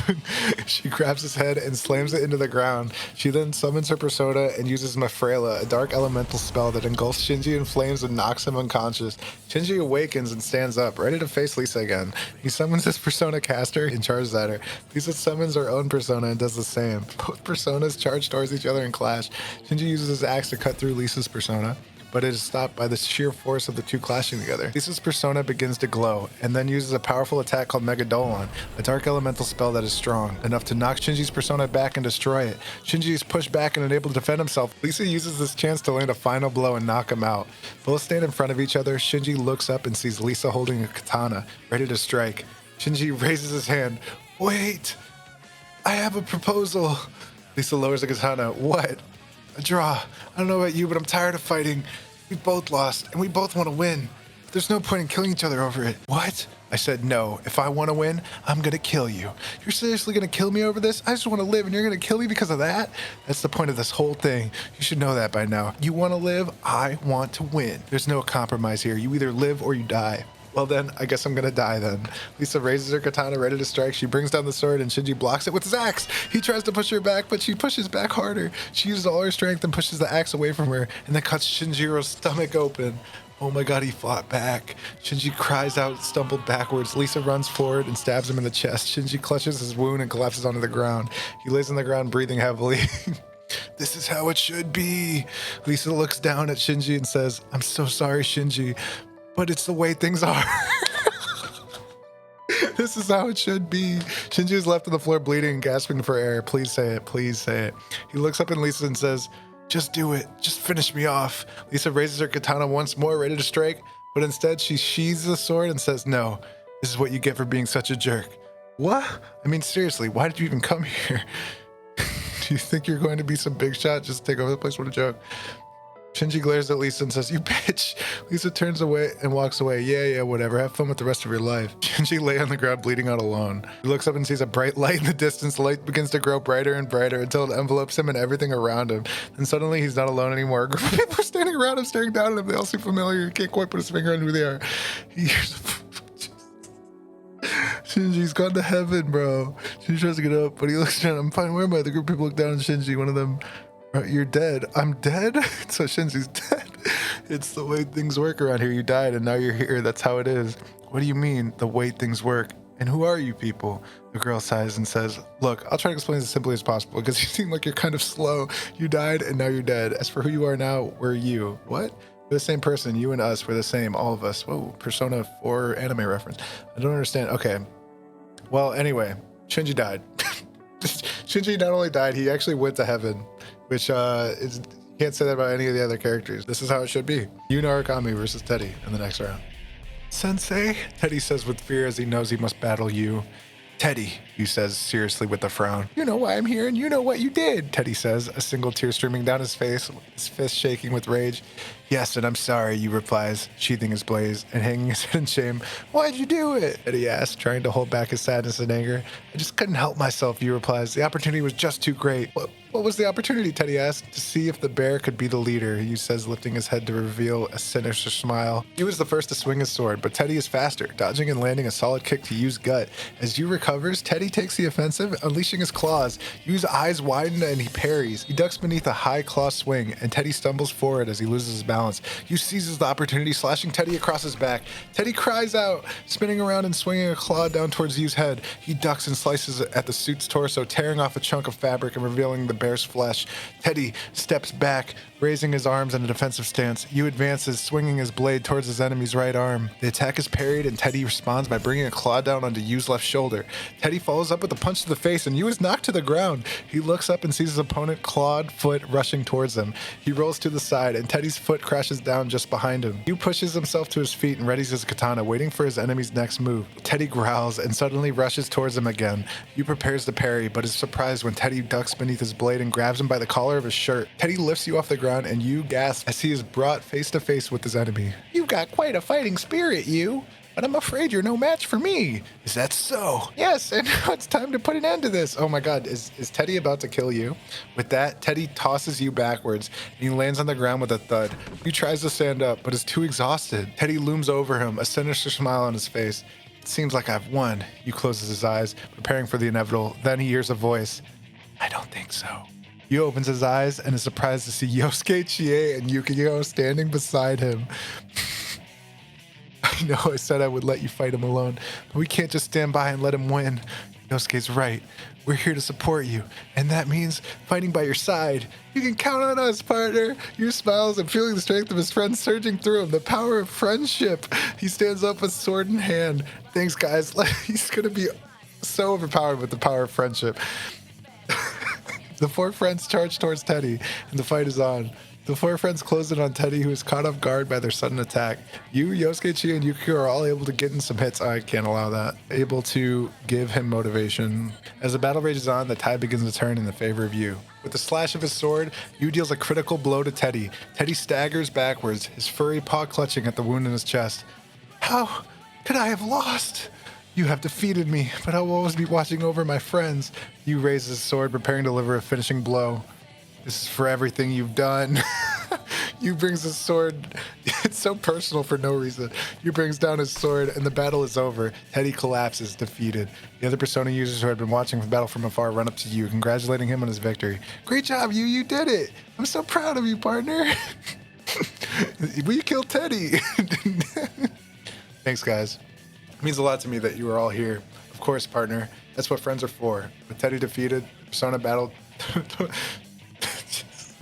She grabs his head and slams it into the ground. She then summons her persona and uses Mafrela, a dark elemental spell that engulfs Shinji in flames and knocks him unconscious. Shinji awakens and stands up, ready to face Lisa again. He summons his persona caster and charges at her. Lisa summons her own persona and does the same. Both personas charge towards each other and clash. Shinji uses his axe to cut through Lisa's persona, but it is stopped by the sheer force of the two clashing together. Lisa's persona begins to glow, and then uses a powerful attack called Megadolon, a dark elemental spell that is strong, enough to knock Shinji's persona back and destroy it. Shinji is pushed back and unable to defend himself. Lisa uses this chance to land a final blow and knock him out. Both stand in front of each other. Shinji looks up and sees Lisa holding a katana, ready to strike. Shinji raises his hand. Wait! I have a proposal. Lisa lowers the katana. What? A draw. I don't know about you, but I'm tired of fighting. We both lost, and we both want to win. There's no point in killing each other over it. What? I said no. If I want to win, I'm going to kill you. You're seriously going to kill me over this? I just want to live, and you're going to kill me because of that? That's the point of this whole thing. You should know that by now. You want to live? I want to win. There's no compromise here. You either live or you die. Well then, I guess I'm gonna die then. Lisa raises her katana ready to strike. She brings down the sword and Shinji blocks it with his axe. He tries to push her back, but she pushes back harder. She uses all her strength and pushes the axe away from her and then cuts Shinjiro's stomach open. Oh my god, he fought back. Shinji cries out, stumbled backwards. Lisa runs forward and stabs him in the chest. Shinji clutches his wound and collapses onto the ground. He lays on the ground breathing heavily. This is how it should be. Lisa looks down at Shinji and says, I'm so sorry, Shinji, but it's the way things are. This is how it should be. Shinji is left on the floor bleeding and gasping for air. Please say it. Please say it. He looks up at Lisa and says, just do it. Just finish me off. Lisa raises her katana once more, ready to strike, but instead she sheathes the sword and says, no, this is what you get for being such a jerk. What? I mean, seriously, why did you even come here? Do you think you're going to be some big shot? Just take over the place? What a joke. Shinji glares at Lisa and says, you bitch. Lisa turns away and walks away. Yeah, whatever. Have fun with the rest of your life. Shinji lay on the ground bleeding out alone. He looks up and sees a bright light in the distance. The light begins to grow brighter and brighter until it envelopes him and everything around him. And suddenly he's not alone anymore. A group of people are standing around him, staring down at him. They all seem familiar. He can't quite put his finger on who they are. He hears Shinji's gone to heaven, bro. Shinji tries to get up, but he looks down. I'm fine. Where am I? The group of people look down at Shinji. One of them, you're dead. I'm dead? So Shinji's dead. It's the way things work around here. You died and now you're here. That's how it is. What do you mean, the way things work? And who are you people? The girl sighs and says, look, I'll try to explain as simply as possible because you seem like you're kind of slow. You died and now you're dead. As for who you are now, we're you. What? We're the same person. You and us, we're the same. All of us. Whoa, Persona 4 anime reference. I don't understand. Okay. Well, anyway, Shinji died. Shinji not only died, he actually went to heaven, which is, you can't say that about any of the other characters. This is how it should be. Yuna Arakami versus Teddy in the next round. Sensei, Teddy says with fear as he knows he must battle you. Teddy, Yu says seriously with a frown. You know why I'm here and you know what you did, Teddy says, a single tear streaming down his face, his fist shaking with rage. Yes, and I'm sorry, Yu replies, sheathing his blade and hanging his head in shame. Why'd you do it? Teddy asks, trying to hold back his sadness and anger. I just couldn't help myself, Yu replies. The opportunity was just too great. What was the opportunity, Teddy asked? To see if the bear could be the leader, Yu says, lifting his head to reveal a sinister smile. Yu is the first to swing his sword, but Teddy is faster, dodging and landing a solid kick to Yu's gut. As Yu recovers, Teddy takes the offensive, unleashing his claws. Yu's eyes widen and he parries. He ducks beneath a high claw swing, and Teddy stumbles forward as he loses his balance. Yu seizes the opportunity, slashing Teddy across his back. Teddy cries out, spinning around and swinging a claw down towards Yu's head. He ducks and slices at the suit's torso, tearing off a chunk of fabric and revealing the bear's flesh. Teddy steps back, Raising his arms in a defensive stance, Yu advances, swinging his blade towards his enemy's right arm. The attack is parried, and Teddy responds by bringing a claw down onto Yu's left shoulder. Teddy follows up with a punch to the face, and Yu is knocked to the ground. He looks up and sees his opponent clawed foot rushing towards him. He rolls to the side, and Teddy's foot crashes down just behind him. Yu pushes himself to his feet and readies his katana, waiting for his enemy's next move. Teddy growls and suddenly rushes towards him again. Yu prepares to parry, but is surprised when Teddy ducks beneath his blade and grabs him by the collar of his shirt. Teddy lifts Yu off the ground, and Yu gasps as he is brought face to face with his enemy. "You've got quite a fighting spirit, Yu, but I'm afraid you're no match for me." "Is that so?" "Yes, and now it's time to put an end to this." Oh my god, is Teddy about to kill Yu? With that, Teddy tosses Yu backwards, and he lands on the ground with a thud. Yu tries to stand up, but is too exhausted. Teddy looms over him, a sinister smile on his face. "It seems like I've won." Yu closes his eyes, preparing for the inevitable. Then he hears a voice. "I don't think so." Yu opens his eyes and is surprised to see Yosuke, Chie, and Yukio standing beside him. "I know I said I would let you fight him alone, but we can't just stand by and let him win. Yosuke's right. We're here to support you, and that means fighting by your side. You can count on us, partner." Yu smiles and feeling the strength of his friend surging through him. The power of friendship. He stands up with sword in hand. "Thanks, guys." He's going to be so overpowered with the power of friendship. The four friends charge towards Teddy, and the fight is on. The four friends close in on Teddy, who is caught off guard by their sudden attack. Yu, Yosuke, Chi, and Yukio are all able to get in some hits. I can't allow that. Able to give him motivation. As the battle rages on, the tide begins to turn in the favor of Yu. With the slash of his sword, Yu deals a critical blow to Teddy. Teddy staggers backwards, his furry paw clutching at the wound in his chest. "How could I have lost? You have defeated me, but I will always be watching over my friends." Yu raises his sword, preparing to deliver a finishing blow. "This is for everything you've done." Yu brings his sword. It's so personal for no reason. Yu brings down his sword, and the battle is over. Teddy collapses, defeated. The other Persona users who had been watching the battle from afar run up to Yu, congratulating him on his victory. "Great job, Yu. You did it. I'm so proud of you, partner." "We killed Teddy." Thanks, guys. It means a lot to me that you are all here. Of course, partner. That's what friends are for. With Teddy defeated, Persona battle.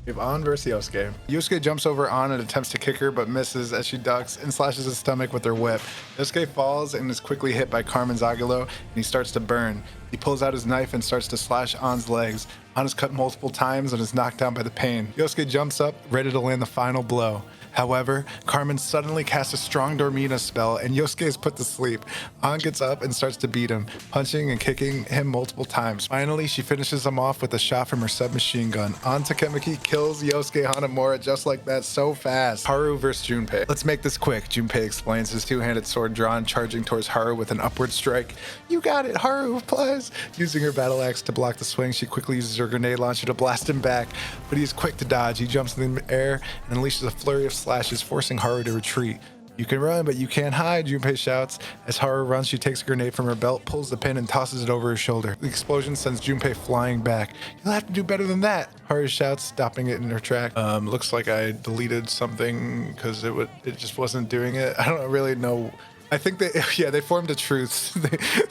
We have An versus Yosuke. Yosuke jumps over An and attempts to kick her, but misses as she ducks and slashes his stomach with her whip. Yosuke falls and is quickly hit by Carmen's Aguilo, and he starts to burn. He pulls out his knife and starts to slash An's legs. An is cut multiple times and is knocked down by the pain. Yosuke jumps up, ready to land the final blow. However, Carmen suddenly casts a strong Dormita spell, and Yosuke is put to sleep. An gets up and starts to beat him, punching and kicking him multiple times. Finally, she finishes him off with a shot from her submachine gun. An Takemaki kills Yosuke Hanamura just like that, so fast. Haru versus Junpei. "Let's make this quick," Junpei explains, his two-handed sword drawn, charging towards Haru with an upward strike. "You got it," Haru replies. Using her battle axe to block the swing, she quickly uses her grenade launcher to blast him back, but he is quick to dodge. He jumps in the air and unleashes a flurry of slashes, forcing Haru to retreat. "You can run, but you can't hide," Junpei shouts. As Haru runs, she takes a grenade from her belt, pulls the pin, and tosses it over her shoulder. The explosion sends Junpei flying back. "You'll have to do better than that," Haru shouts, stopping it in her track. Looks like I deleted something because it just wasn't doing it. I don't really know. I think they formed a truce.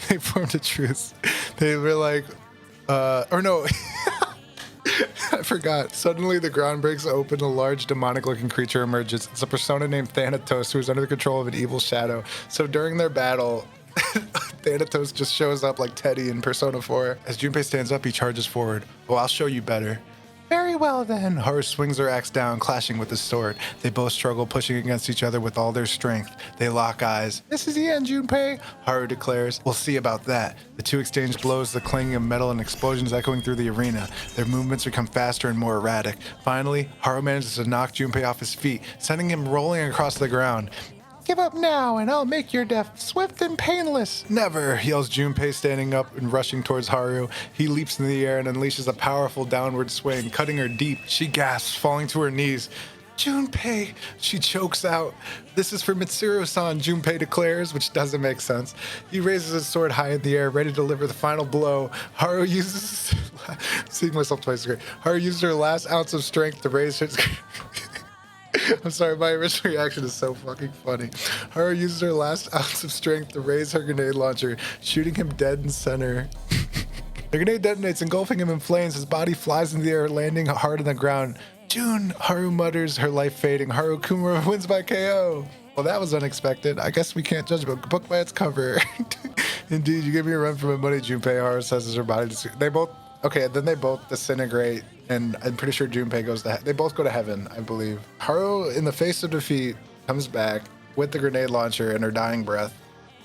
They formed a truce. They were like, or no. I forgot. Suddenly, the ground breaks open. A large, demonic-looking creature emerges. It's a persona named Thanatos, who is under the control of an evil shadow. So during their battle, Thanatos just shows up like Teddy in Persona 4. As Junpei stands up, he charges forward. "Oh, I'll show you better." "Very well, then." Haru swings her axe down, clashing with his sword. They both struggle, pushing against each other with all their strength. They lock eyes. "This is the end, Junpei," Haru declares. "We'll see about that." The two exchange blows, the clanging of metal and explosions echoing through the arena. Their movements become faster and more erratic. Finally, Haru manages to knock Junpei off his feet, sending him rolling across the ground. "Give up now, and I'll make your death swift and painless." "Never," yells Junpei, standing up and rushing towards Haru. He leaps in the air and unleashes a powerful downward swing, cutting her deep. She gasps, falling to her knees. "Junpei," she chokes out. "This is for Mitsuru-san," Junpei declares, which doesn't make sense. He raises his sword high in the air, ready to deliver the final blow. Haru uses... Seeing myself twice is great. Haru uses her last ounce of strength to raise his... I'm sorry, my original reaction is so fucking funny. Haru uses her last ounce of strength to raise her grenade launcher, shooting him dead in center. The grenade detonates, engulfing him in flames. His body flies in the air, landing hard on the ground. June, Haru mutters, her life fading. Haru Kumura wins by KO. Well, that was unexpected. I guess we can't judge a book by its cover. Indeed, you give me a run for my money, Junpei. Haru says as her body. They both, okay, then they both disintegrate, and I'm pretty sure Junpei goes to, they both go to heaven, I believe. Haru, in the face of defeat, comes back with the grenade launcher and her dying breath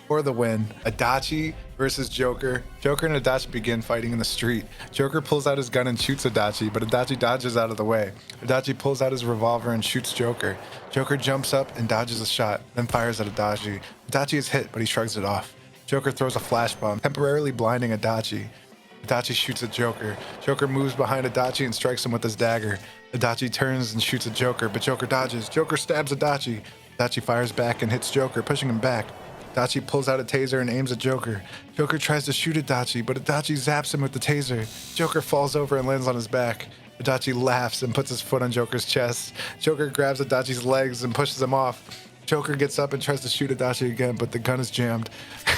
for the win. Adachi versus Joker. Joker and Adachi begin fighting in the street. Joker pulls out his gun and shoots Adachi, but Adachi dodges out of the way. Adachi pulls out his revolver and shoots Joker. Joker jumps up and dodges a shot, then fires at Adachi. Adachi is hit, but he shrugs it off. Joker throws a flash bomb, temporarily blinding Adachi. Adachi shoots at Joker. Joker moves behind Adachi and strikes him with his dagger. Adachi turns and shoots at Joker, but Joker dodges. Joker stabs Adachi. Adachi fires back and hits Joker, pushing him back. Adachi pulls out a taser and aims at Joker. Joker tries to shoot Adachi, but Adachi zaps him with the taser. Joker falls over and lands on his back. Adachi laughs and puts his foot on Joker's chest. Joker grabs Adachi's legs and pushes him off. Joker gets up and tries to shoot Adachi again, but the gun is jammed.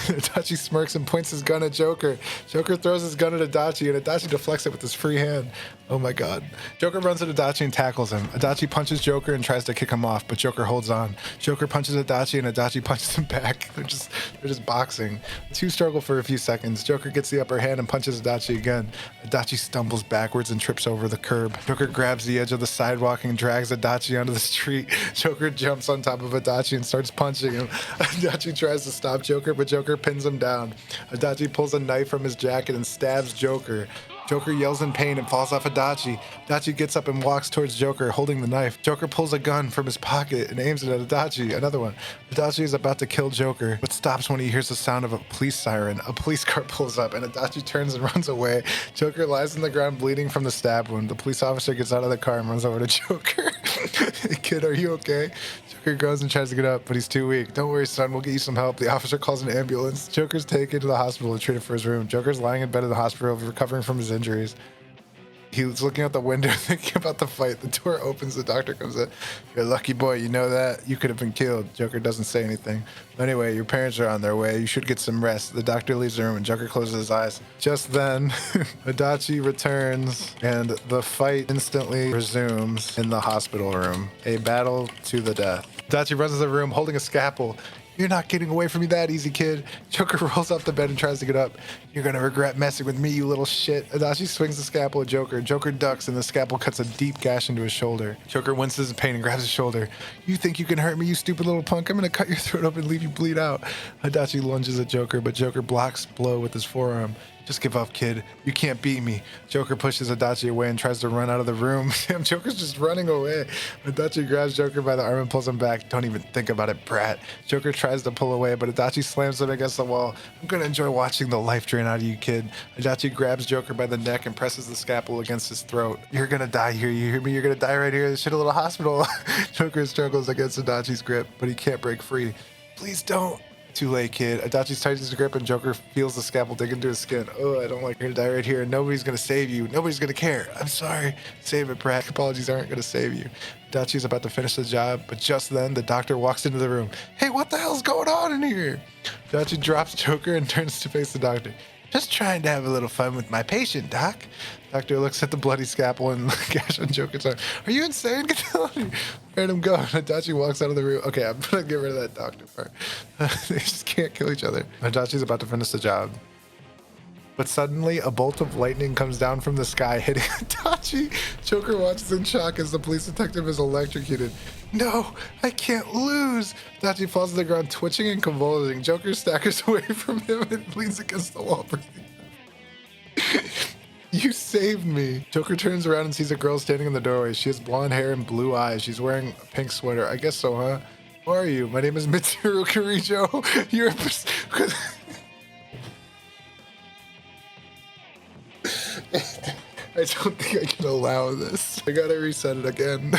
Adachi smirks and points his gun at Joker. Joker throws his gun at Adachi, and Adachi deflects it with his free hand. Oh my god. Joker runs at Adachi and tackles him. Adachi punches Joker and tries to kick him off, but Joker holds on. Joker punches Adachi and Adachi punches him back. They're just boxing. The two struggle for a few seconds. Joker gets the upper hand and punches Adachi again. Adachi stumbles backwards and trips over the curb. Joker grabs the edge of the sidewalk and drags Adachi onto the street. Joker jumps on top of Adachi and starts punching him. Adachi tries to stop Joker, but Joker pins him down. Adachi pulls a knife from his jacket and stabs Joker. Joker yells in pain and falls off Adachi. Adachi gets up and walks towards Joker, holding the knife. Joker pulls a gun from his pocket and aims it at Adachi. Another one. Adachi is about to kill Joker, but stops when he hears the sound of a police siren. A police car pulls up, and Adachi turns and runs away. Joker lies on the ground bleeding from the stab wound. The police officer gets out of the car and runs over to Joker. Hey, kid, are you okay? Joker goes and tries to get up, but he's too weak. Don't worry, son. We'll get you some help. The officer calls an ambulance. Joker's taken to the hospital and treated for his wound. Joker's lying in bed in the hospital, recovering from his injuries. He's looking out the window, thinking about the fight. The door opens. The doctor comes in. You're a lucky boy. You know that? You could have been killed. Joker doesn't say anything. Anyway, your parents are on their way. You should get some rest. The doctor leaves the room, and Joker closes his eyes. Just then, Adachi returns, and the fight instantly resumes in the hospital room. A battle to the death. Adachi runs to the room, holding a scalpel. You're not getting away from me that easy, kid. Joker rolls off the bed and tries to get up. You're gonna regret messing with me, you little shit. Adachi swings the scalpel at Joker. Joker ducks, and the scalpel cuts a deep gash into his shoulder. Joker winces in pain and grabs his shoulder. You think you can hurt me, you stupid little punk? I'm gonna cut your throat open and leave you bleed out. Adachi lunges at Joker, but Joker blocks blow with his forearm. Just give up, kid. You can't beat me. Joker pushes Adachi away and tries to run out of the room. Damn, Joker's just running away. Adachi grabs Joker by the arm and pulls him back. Don't even think about it, brat. Joker tries to pull away, but Adachi slams him against the wall. I'm gonna enjoy watching the life drain out of you, kid. Adachi grabs Joker by the neck and presses the scalpel against his throat. You're gonna die here, you hear me? You're gonna die right here in this shitty little hospital. Joker struggles against Adachi's grip, but he can't break free. Please don't. Too late, kid. Adachi tightens his grip and Joker feels the scalpel dig into his skin. Oh, I don't like you're gonna die right here. Nobody's gonna save you. Nobody's gonna care. I'm sorry. Save it, brat. Apologies aren't gonna save you. Adachi's about to finish the job, but just then the doctor walks into the room. Hey, what the hell's going on in here? Adachi drops Joker and turns to face the doctor. Just trying to have a little fun with my patient, Doc. Doctor looks at the bloody scalpel and gash on Joker's arm. Are you insane? Let him go. Adachi walks out of the room. Okay, I'm gonna get rid of that doctor part. They just can't kill each other. Adachi's about to finish the job. But suddenly, a bolt of lightning comes down from the sky, hitting Adachi. Joker watches in shock as the police detective is electrocuted. No, I can't lose. Adachi falls to the ground, twitching and convulsing. Joker staggers away from him and leans against the wall, breathing. You saved me. Joker turns around and sees a girl standing in the doorway. She has blonde hair and blue eyes. She's wearing a pink sweater. I guess so, huh? Who are you? My name is Mitsuru Kirijo. You're a... I don't think I can allow this. I gotta reset it again.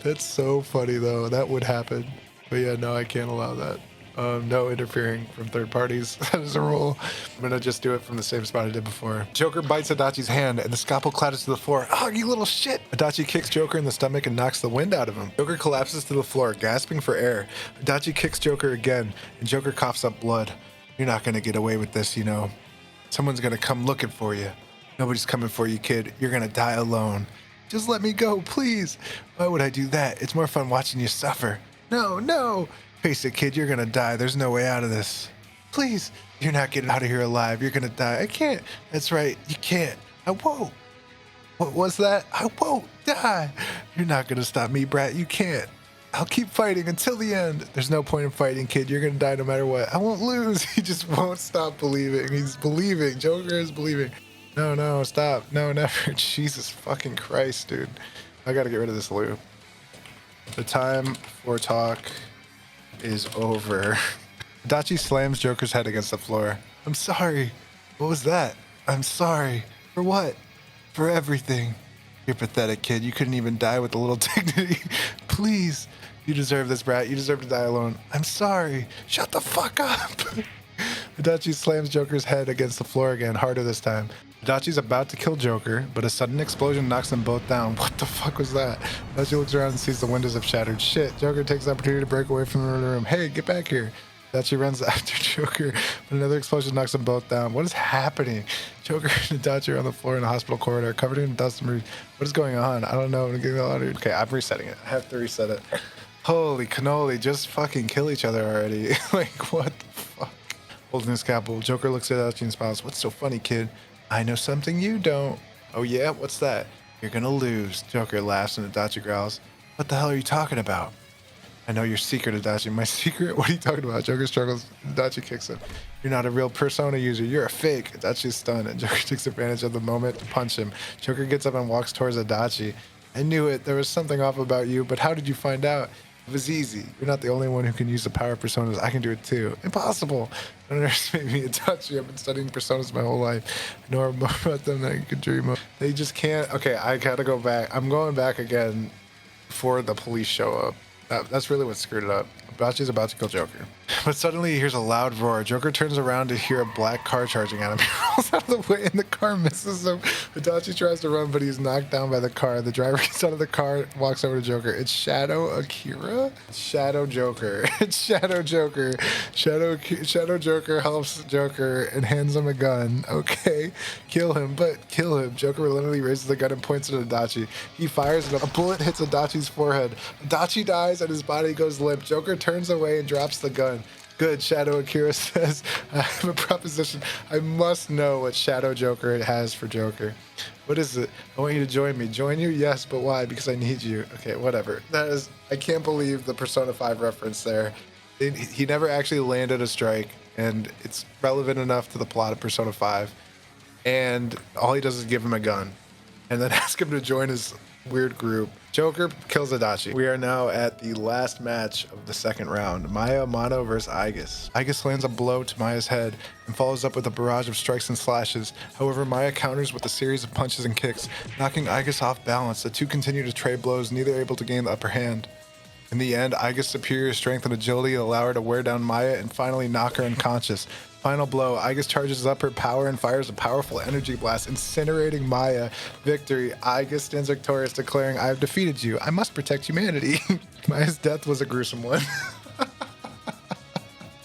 That's so funny though. That would happen. But yeah, no, I can't allow that. No interfering from third parties. That is a rule. I'm gonna just do it from the same spot I did before. Joker bites Adachi's hand and the scalpel clatters to the floor. Oh, you little shit! Adachi kicks Joker in the stomach and knocks the wind out of him. Joker collapses to the floor, gasping for air. Adachi kicks Joker again, and Joker coughs up blood. You're not gonna get away with this, you know. Someone's gonna come looking for you. Nobody's coming for you, kid. You're gonna die alone. Just let me go, please. Why would I do that? It's more fun watching you suffer. No, no. Face it, kid, you're gonna die. There's no way out of this. Please. You're not getting out of here alive. You're gonna die. I can't. That's right. You can't. I won't. What was that? I won't die. You're not gonna stop me, brat. You can't. I'll keep fighting until the end. There's no point in fighting, kid. You're gonna die no matter what. I won't lose. He just won't stop believing. He's believing. Joker is believing. No, no, stop. No, never. Jesus fucking Christ, dude. I gotta get rid of this loop. The time for talk is over. Adachi slams Joker's head against the floor. I'm sorry. What was that? I'm sorry. For what? For everything. You're pathetic, kid. You couldn't even die with a little dignity. Please. You deserve this, brat. You deserve to die alone. I'm sorry. Shut the fuck up. Adachi slams Joker's head against the floor again, harder this time. Adachi's about to kill Joker, but a sudden explosion knocks them both down. What the fuck was that? Adachi looks around and sees the windows have shattered. Shit. Joker takes the opportunity to break away from the room. Hey, get back here. Adachi runs after Joker, but another explosion knocks them both down. What is happening? Joker and Adachi are on the floor in the hospital corridor, covered in dust and bruise. What is going on? I don't know. I'm getting a lot of... Okay, I'm resetting it. I have to reset it. Holy cannoli, just fucking kill each other already. Like, what the fuck? Holding the scalpel, Joker looks at Adachi and smiles. What's so funny, kid? I know something you don't. Oh yeah? What's that? You're gonna lose. Joker laughs and Adachi growls. What the hell are you talking about? I know your secret, Adachi. My secret? What are you talking about? Joker struggles. Adachi kicks him. You're not a real Persona user. You're a fake. Adachi's stunned, and Joker takes advantage of the moment to punch him. Joker gets up and walks towards Adachi. I knew it. There was something off about you, but how did you find out? It was easy. You're not the only one who can use the power of Personas. I can do it too. Impossible. Don't underestimate me, Adachi. I've been studying Personas my whole life. I know more about them than you could dream of. They just can't. Okay, I gotta go back. I'm going back again before the police show up. That's really what screwed it up. Adachi's about to kill Joker. But suddenly he hears a loud roar. Joker turns around to hear a black car charging at him. He rolls out of the way and the car misses him. Adachi tries to run, but he's knocked down by the car. The driver gets out of the car and walks over to Joker. It's Shadow Akira? Shadow Joker. It's Shadow Joker. Shadow Joker helps Joker and hands him a gun. Okay, kill him, but kill him. Joker reluctantly raises the gun and points it at Adachi. He fires it. A bullet hits Adachi's forehead. Adachi dies and his body goes limp. Joker turns away and drops the gun. Good, Shadow Akira says. I have a proposition. I must know what Shadow Joker has for Joker. What is it? I want you to join me. Join you? Yes, but why? Because I need you. Okay, whatever. That is, I can't believe the Persona 5 reference there. He never actually landed a strike, and it's relevant enough to the plot of Persona 5. And all he does is give him a gun, and then ask him to join his weird group. Joker kills Adachi. We are now at the last match of the second round. Maya Amano versus Aigis. Aigis lands a blow to Maya's head and follows up with a barrage of strikes and slashes. However, Maya counters with a series of punches and kicks, knocking Aigis off balance. The two continue to trade blows, neither able to gain the upper hand. In the end, Aigis' superior strength and agility allow her to wear down Maya and finally knock her unconscious. Final blow, Aigis charges up her power and fires a powerful energy blast, incinerating Maya. Victory, Aigis stands victorious, declaring, I have defeated you. I must protect humanity. Maya's death was a gruesome one.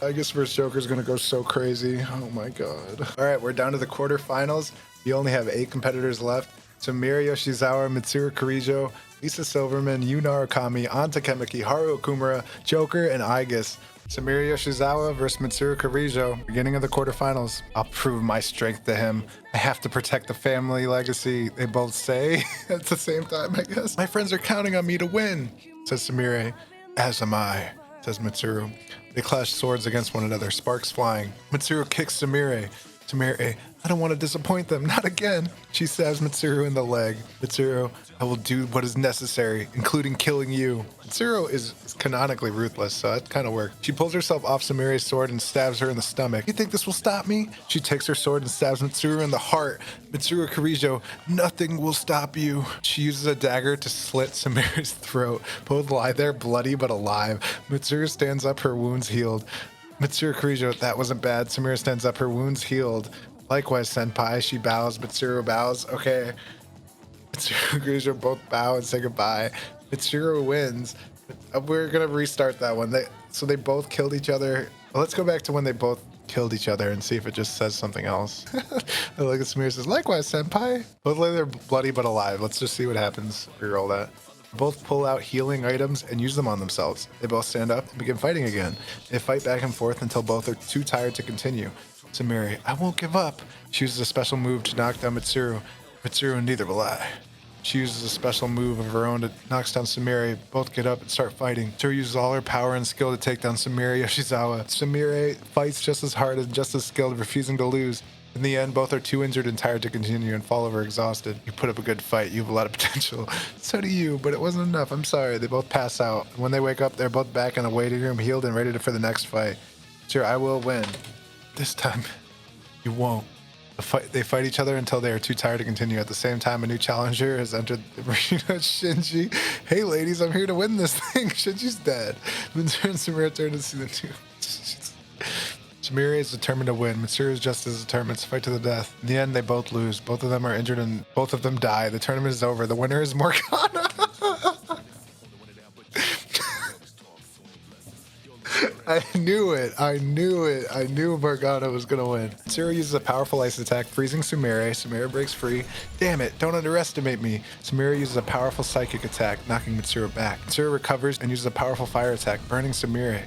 Aigis vs. Joker is going to go so crazy. Oh my god. All right, we're down to the quarterfinals. We only have 8 competitors left. Samira Yoshizawa, Mitsuru Kirijo, Lisa Silverman, Yu Narukami, Anta Kemiki, Haru Okumura, Joker, and Aigis. Samira Yoshizawa versus Mitsuru Kirijo, beginning of the quarterfinals. I'll prove my strength to him. I have to protect the family legacy, they both say at the same time, I guess. My friends are counting on me to win, says Samira. As am I, says Mitsuru. They clash swords against one another, sparks flying. Mitsuru kicks Samira. Samira, I don't want to disappoint them, not again. She stabs Mitsuru in the leg. Mitsuru, I will do what is necessary, including killing you. Mitsuru is canonically ruthless, so that kind of worked. She pulls herself off Samira's sword and stabs her in the stomach. You think this will stop me? She takes her sword and stabs Mitsuru in the heart. Mitsuru Kirijo, nothing will stop you. She uses a dagger to slit Samira's throat. Both lie there bloody but alive. Mitsuru stands up, her wounds healed. Mitsuru Kirijo, that wasn't bad. Samira stands up, her wounds healed. Likewise, Senpai, she bows. Mitsuru bows. Okay. Mitsuru and Kirijo both bow and say goodbye. Mitsuru wins. We're gonna restart that one. So they both killed each other. Well, let's go back to when they both killed each other and see if it just says something else. I look at Samir, says, likewise, senpai. Both they're bloody but alive. Let's just see what happens. Reroll that. Both pull out healing items and use them on themselves. They both stand up and begin fighting again. They fight back and forth until both are too tired to continue. Samiri, I won't give up. She uses a special move to knock down Mitsuru. Mitsuru, neither will I. She uses a special move of her own to knock down Samiri. Both get up and start fighting. Mitsuru uses all her power and skill to take down Samiri Yoshizawa. Samiri fights just as hard and just as skilled, refusing to lose. In the end, both are too injured and tired to continue and fall over exhausted. You put up a good fight. You have a lot of potential. So do you, but it wasn't enough. I'm sorry. They both pass out. When they wake up, they're both back in the waiting room, healed and ready for the next fight. Sure, I will win. This time, you won't. They fight each other until they are too tired to continue. At the same time, a new challenger has entered the arena, Shinji. Hey, ladies, I'm here to win this thing. Shinji's dead. Mitsuru and Samira turn to see the two. Samiri is determined to win. Mitsuru is just as determined to fight to the death. In the end, they both lose. Both of them are injured and both of them die. The tournament is over. The winner is Morgana. I knew it. I knew Morgana was going to win. Mitsuru uses a powerful ice attack, freezing Sumire. Sumire breaks free. Damn it, don't underestimate me. Sumire uses a powerful psychic attack, knocking Mitsuru back. Mitsuru recovers and uses a powerful fire attack, burning Sumire.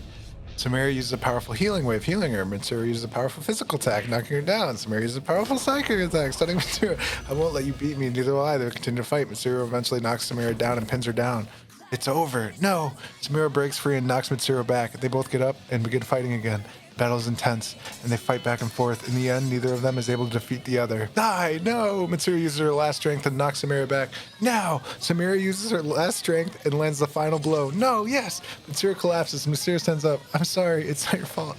Samira uses a powerful healing wave, healing her. Mitsuru uses a powerful physical attack, knocking her down. Samira uses a powerful psychic attack, stunning Mitsuru. I won't let you beat me, neither will I. They continue to fight. Mitsuru eventually knocks Samira down and pins her down. It's over. No! Samira breaks free and knocks Mitsuru back. They both get up and begin fighting again. The battle is intense, and they fight back and forth. In the end, neither of them is able to defeat the other. Die! No! Mitsuru uses her last strength and knocks Samira back. Now! Samira uses her last strength and lands the final blow. No! Yes! Mitsuru collapses. Mitsuru stands up. I'm sorry. It's not your fault.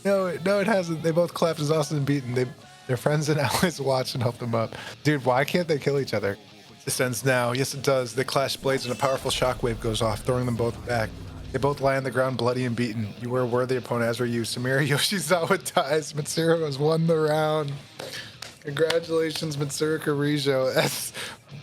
No, it hasn't. They both collapse exhausted and beaten. Their friends and allies watch and help them up. Dude, why can't they kill each other? This ends now. Yes, it does. They clash blades and a powerful shockwave goes off, throwing them both back. They both lie on the ground bloody and beaten. You were a worthy opponent, as were you. Samira Yoshizawa dies. Mitsuru has won the round. Congratulations, Mitsuru Kirijo. That's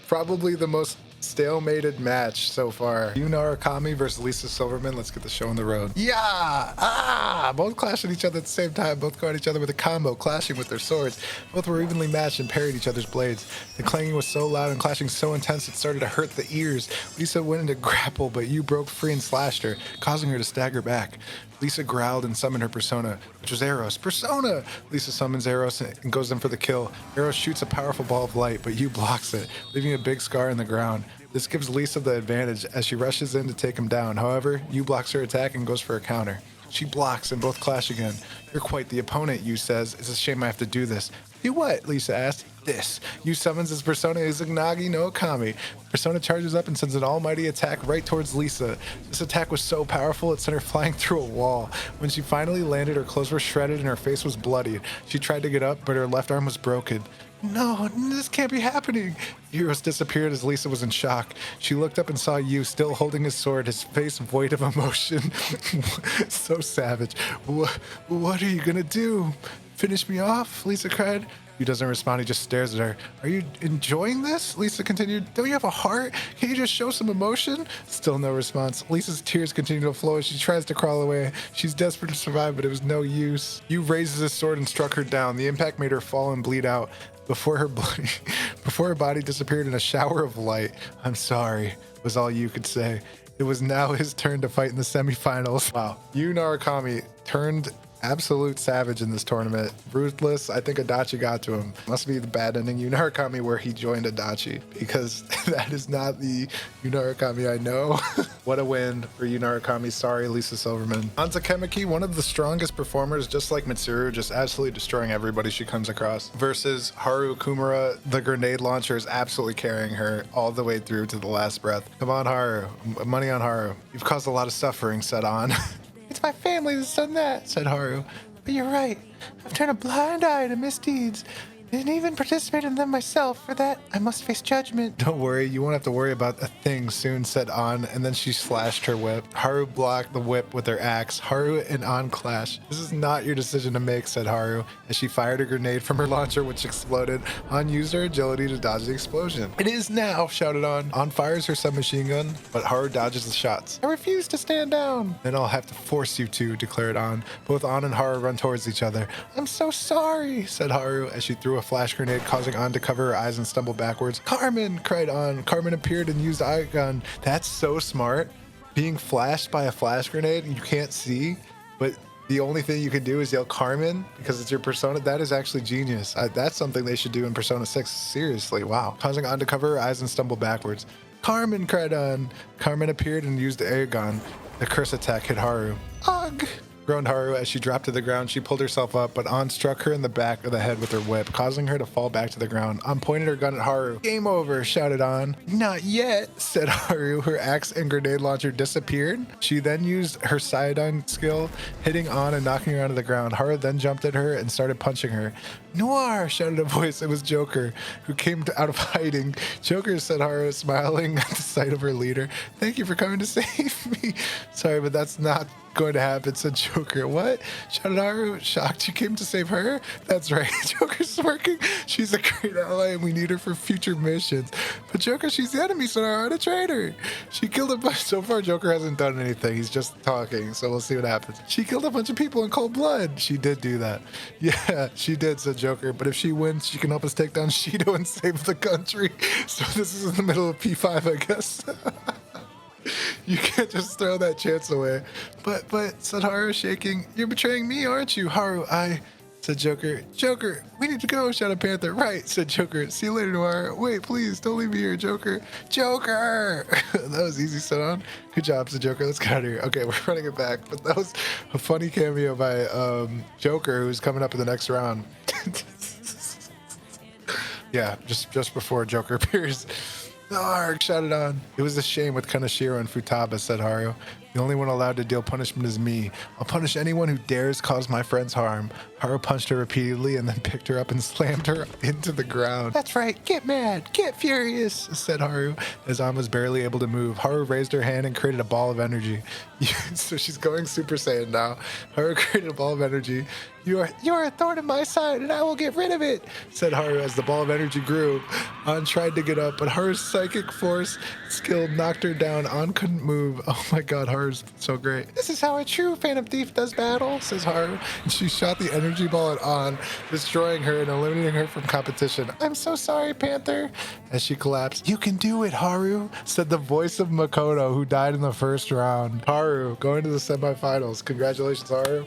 probably the most stalemated match so far. Yuna Arakami versus Lisa Silverman. Let's get the show on the road. Yeah! Ah! Both clashing each other at the same time. Both go at each other with a combo, clashing with their swords. Both were evenly matched and parried each other's blades. The clanging was so loud and clashing so intense it started to hurt the ears. Lisa went into grapple, but you broke free and slashed her, causing her to stagger back. Lisa growled and summoned her persona, which was Eros. Persona! Lisa summons Eros and goes in for the kill. Eros shoots a powerful ball of light, but Yu blocks it, leaving a big scar in the ground. This gives Lisa the advantage as she rushes in to take him down. However, Yu blocks her attack and goes for a counter. She blocks and both clash again. You're quite the opponent, Yu says. It's a shame I have to do this. Do what? Lisa asked. This. Yu summons his persona Izanagi no Okami. Persona charges up and sends an almighty attack right towards Lisa. This attack was so powerful it sent her flying through a wall. When she finally landed, her clothes were shredded and her face was bloody. She tried to get up, but her left arm was broken. No, this can't be happening. Eros disappeared as Lisa was in shock. She looked up and saw Yu still holding his sword, his face void of emotion. So savage. What are you gonna do? Finish me off? Lisa cried. Yu doesn't respond, he just stares at her. Are you enjoying this? Lisa continued. Don't you have a heart? Can you just show some emotion? Still no response. Lisa's tears continue to flow as she tries to crawl away. She's desperate to survive, but it was no use. Yu raises his sword and struck her down. The impact made her fall and bleed out. Before her body disappeared in a shower of light. I'm sorry, was all Yu could say. It was now his turn to fight in the semifinals. Wow. Yu Narakami turned absolute savage in this tournament. Ruthless. I think Adachi got to him. Must be the bad ending Yu Narakami where he joined Adachi, because that is not the Yu Narakami I know. What a win for Yu Narakami. Sorry, Lisa Silverman. Hansa Kemiki, one of the strongest performers, just like Mitsuru, just absolutely destroying everybody she comes across. Versus Haru Kumura, the grenade launcher is absolutely carrying her all the way through to the last breath. Come on, Haru. Money on Haru. You've caused a lot of suffering, said On. It's my family that's done that, said Haru. But you're right. I've turned a blind eye to misdeeds. Didn't even participate in them myself. For that, I must face judgment. Don't worry, you won't have to worry about a thing soon, said An, and then she slashed her whip. Haru blocked the whip with her axe. Haru and An clash. This is not your decision to make, said Haru, as she fired a grenade from her launcher, which exploded. An used her agility to dodge the explosion. It is now, shouted An. An fires her submachine gun, but Haru dodges the shots. I refuse to stand down. Then I'll have to force you to, declared An. Both An and Haru run towards each other. I'm so sorry, said Haru, as she threw a flash grenade, causing An to cover her eyes and stumble backwards. Carmen, cried An. Carmen appeared and used eye gun. That's so smart. Being flashed by a flash grenade, you can't see, but the only thing you can do is yell Carmen because it's your persona. That is actually genius. That's something they should do in Persona 6. Seriously, wow. Causing An to cover her eyes and stumble backwards. Carmen, cried An. Carmen appeared and used the air gun. The curse attack hit Haru. Ugh! Groaned Haru as she dropped to the ground. She pulled herself up, but An struck her in the back of the head with her whip, causing her to fall back to the ground. An pointed her gun at Haru. Game over, shouted An. Not yet, said Haru. Her axe and grenade launcher disappeared. She then used her Sidon skill, hitting An and knocking her onto the ground. Haru then jumped at her and started punching her. Noir, shouted a voice. It was Joker, who came out of hiding. Joker, said Haru, smiling at the sight of her leader. Thank you for coming to save me. Sorry, but that's not going to happen, said Joker. What? Shouted Haru, shocked you came to save her? That's right. Joker's smirking. She's a great ally and we need her for future missions. But Joker, she's the enemy, so I'm a traitor. She killed a bunch. So far, Joker hasn't done anything. He's just talking, so we'll see what happens. She killed a bunch of people in cold blood. She did do that. Yeah, she did, said Joker. But if she wins, she can help us take down Shido and save the country. So this is in the middle of P5, I guess. You can't just throw that chance away. But, said Haru, shaking. You're betraying me, aren't you? Haru, said Joker. Joker, we need to go, shouted Panther. Right, said Joker. See you later, Noir. Wait, please, don't leave me here, Joker. Joker! That was easy, said On. Good job, said Joker. Let's get out of here. Okay, we're running it back. But that was a funny cameo by Joker, who's coming up in the next round. Yeah, just before Joker appears. Arg, shouted On. It was a shame with Kaneshiro and Futaba, said Haru. The only one allowed to deal punishment is me. I'll punish anyone who dares cause my friends harm. Haru punched her repeatedly and then picked her up and slammed her into the ground. That's right, get mad, get furious, said Haru, as An was barely able to move. Haru raised her hand and created a ball of energy. So she's going Super Saiyan now. Haru created a ball of energy. You are a thorn in my side, and I will get rid of it, said Haru as the ball of energy grew. An tried to get up, but Haru's psychic force skill knocked her down. An couldn't move. Oh my god, Haru's so great. This is how a true Phantom Thief does battle, says Haru. And she shot the energy ball at An, destroying her and eliminating her from competition. I'm so sorry, Panther. As she collapsed, you can do it, Haru, said the voice of Makoto, who died in the first round. Haru, going to the semifinals. Congratulations, Haru.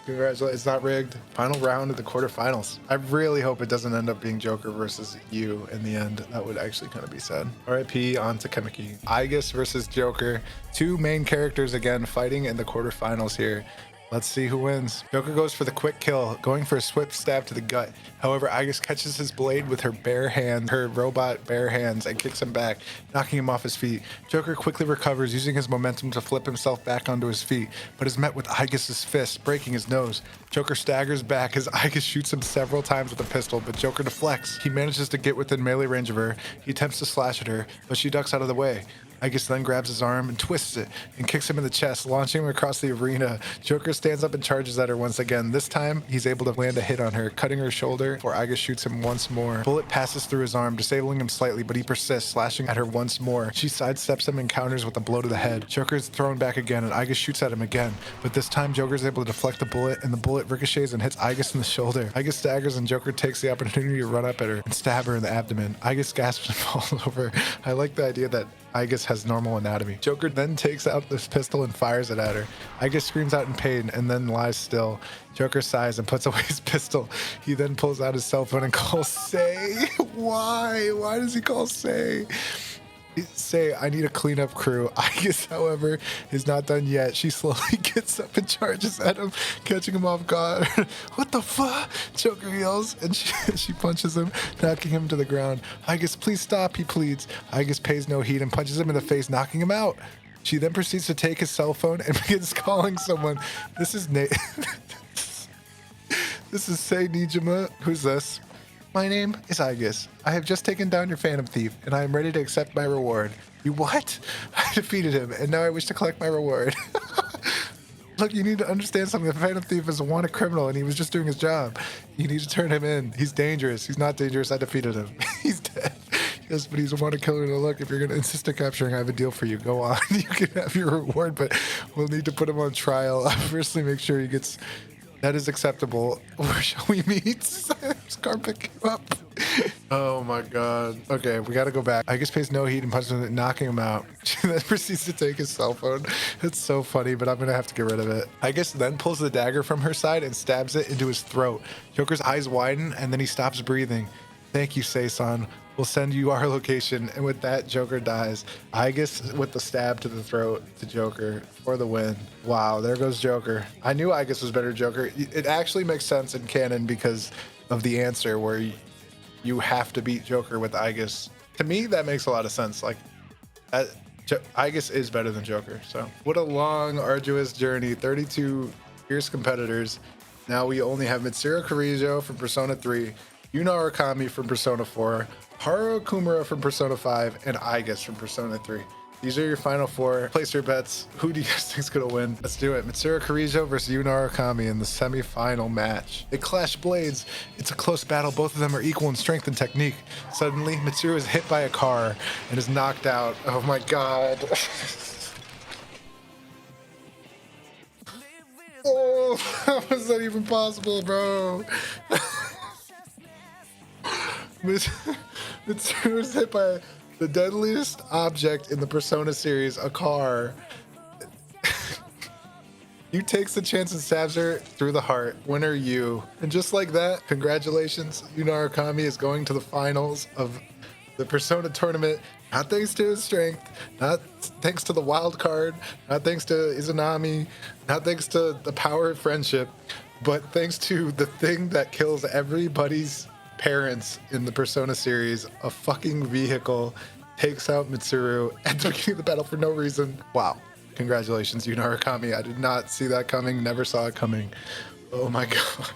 Congratulations, it's not rigged. Final round of the quarterfinals. I really hope it doesn't end up being Joker versus you in the end. That would actually kind of be sad. RIP on to Takemiki. Aigis versus Joker. Two main characters again fighting in the quarterfinals here. Let's see who wins. Joker goes for the quick kill, going for a swift stab to the gut. However, Aigis catches his blade with her bare hand, her robot bare hands, and kicks him back, knocking him off his feet. Joker quickly recovers, using his momentum to flip himself back onto his feet, but is met with Aigis' fist, breaking his nose. Joker staggers back as Aigis shoots him several times with a pistol, but Joker deflects. He manages to get within melee range of her. He attempts to slash at her, but she ducks out of the way. Aigis then grabs his arm and twists it and kicks him in the chest, launching him across the arena. Joker stands up and charges at her once again. This time, he's able to land a hit on her, cutting her shoulder before Aigis shoots him once more. Bullet passes through his arm, disabling him slightly, but he persists, slashing at her once more. She sidesteps him and counters with a blow to the head. Joker is thrown back again, and Aigis shoots at him again. But this time, Joker is able to deflect the bullet, and the bullet ricochets and hits Aigis in the shoulder. Aigis staggers, and Joker takes the opportunity to run up at her and stab her in the abdomen. Aigis gasps and falls over. I like the idea that Aigis has normal anatomy. Joker then takes out this pistol and fires it at her. Aigis screams out in pain and then lies still. Joker sighs and puts away his pistol. He then pulls out his cell phone and calls Say. Why? Why does he call Say? Say, I need a cleanup crew. Aigis, however, is not done yet. She slowly gets up and charges at him, catching him off guard. What the fuck? Joker yells, and she punches him, knocking him to the ground. Aigis, please stop, he pleads. Aigis pays no heed and punches him in the face, knocking him out. She then proceeds to take his cell phone and begins calling someone. This is Nate. This is Say Nijima. Who's this? My name is Aegis. I have just taken down your Phantom Thief, and I am ready to accept my reward. You what? I defeated him, and now I wish to collect my reward. Look, you need to understand something. The Phantom Thief is a wanted criminal, and he was just doing his job. You need to turn him in. He's dangerous. He's not dangerous. I defeated him. He's dead. Yes, but he's a wanted killer. Now look, if you're going to insist on capturing, I have a deal for you. Go on. You can have your reward, but we'll need to put him on trial. I'll firstly make sure he gets... That is acceptable. Where shall we meet? Scar pick him up. Oh my god. Okay, we gotta go back. I guess pays no heed and punches him, knocking him out. She then proceeds to take his cell phone. It's so funny, but I'm gonna have to get rid of it. I guess then pulls the dagger from her side and stabs it into his throat. Joker's eyes widen and then he stops breathing. Thank you, Sei-san. We'll send you our location. And with that, Joker dies. I guess with the stab to the throat to Joker for the win. Wow, there goes Joker. I knew I guess was better Joker. It actually makes sense in canon because of the answer where you have to beat Joker with Aegis. To me, that makes a lot of sense. Like, Aegis is better than Joker. So, what a long, arduous journey. 32 fierce competitors. Now we only have Mitsuru Kirijo from Persona 3, Yuna Arakami from Persona 4, Haru Kumura from Persona 5, and Aegis from Persona 3. These are your final 4. Place your bets. Who do you guys think is going to win? Let's do it. Mitsuru Kirijo versus Yuna Arakami in the semi-final match. They clash blades. It's a close battle. Both of them are equal in strength and technique. Suddenly, Mitsuru is hit by a car and is knocked out. Oh my god. Oh, how is that even possible, bro? Mitsuru was hit by the deadliest object in the Persona series, a car. You takes the chance and stabs her through the heart. Winner you. And just like that, congratulations, Yuna Arakami is going to the finals of the Persona tournament. Not thanks to his strength, not thanks to the wild card, not thanks to Izanami, not thanks to the power of friendship, but thanks to the thing that kills everybody's parents in the Persona series. A fucking vehicle takes out Mitsuru at the beginning of the battle for no reason. Wow. Congratulations, Yuna Arakami. I did not see that coming, never saw it coming. Oh my god.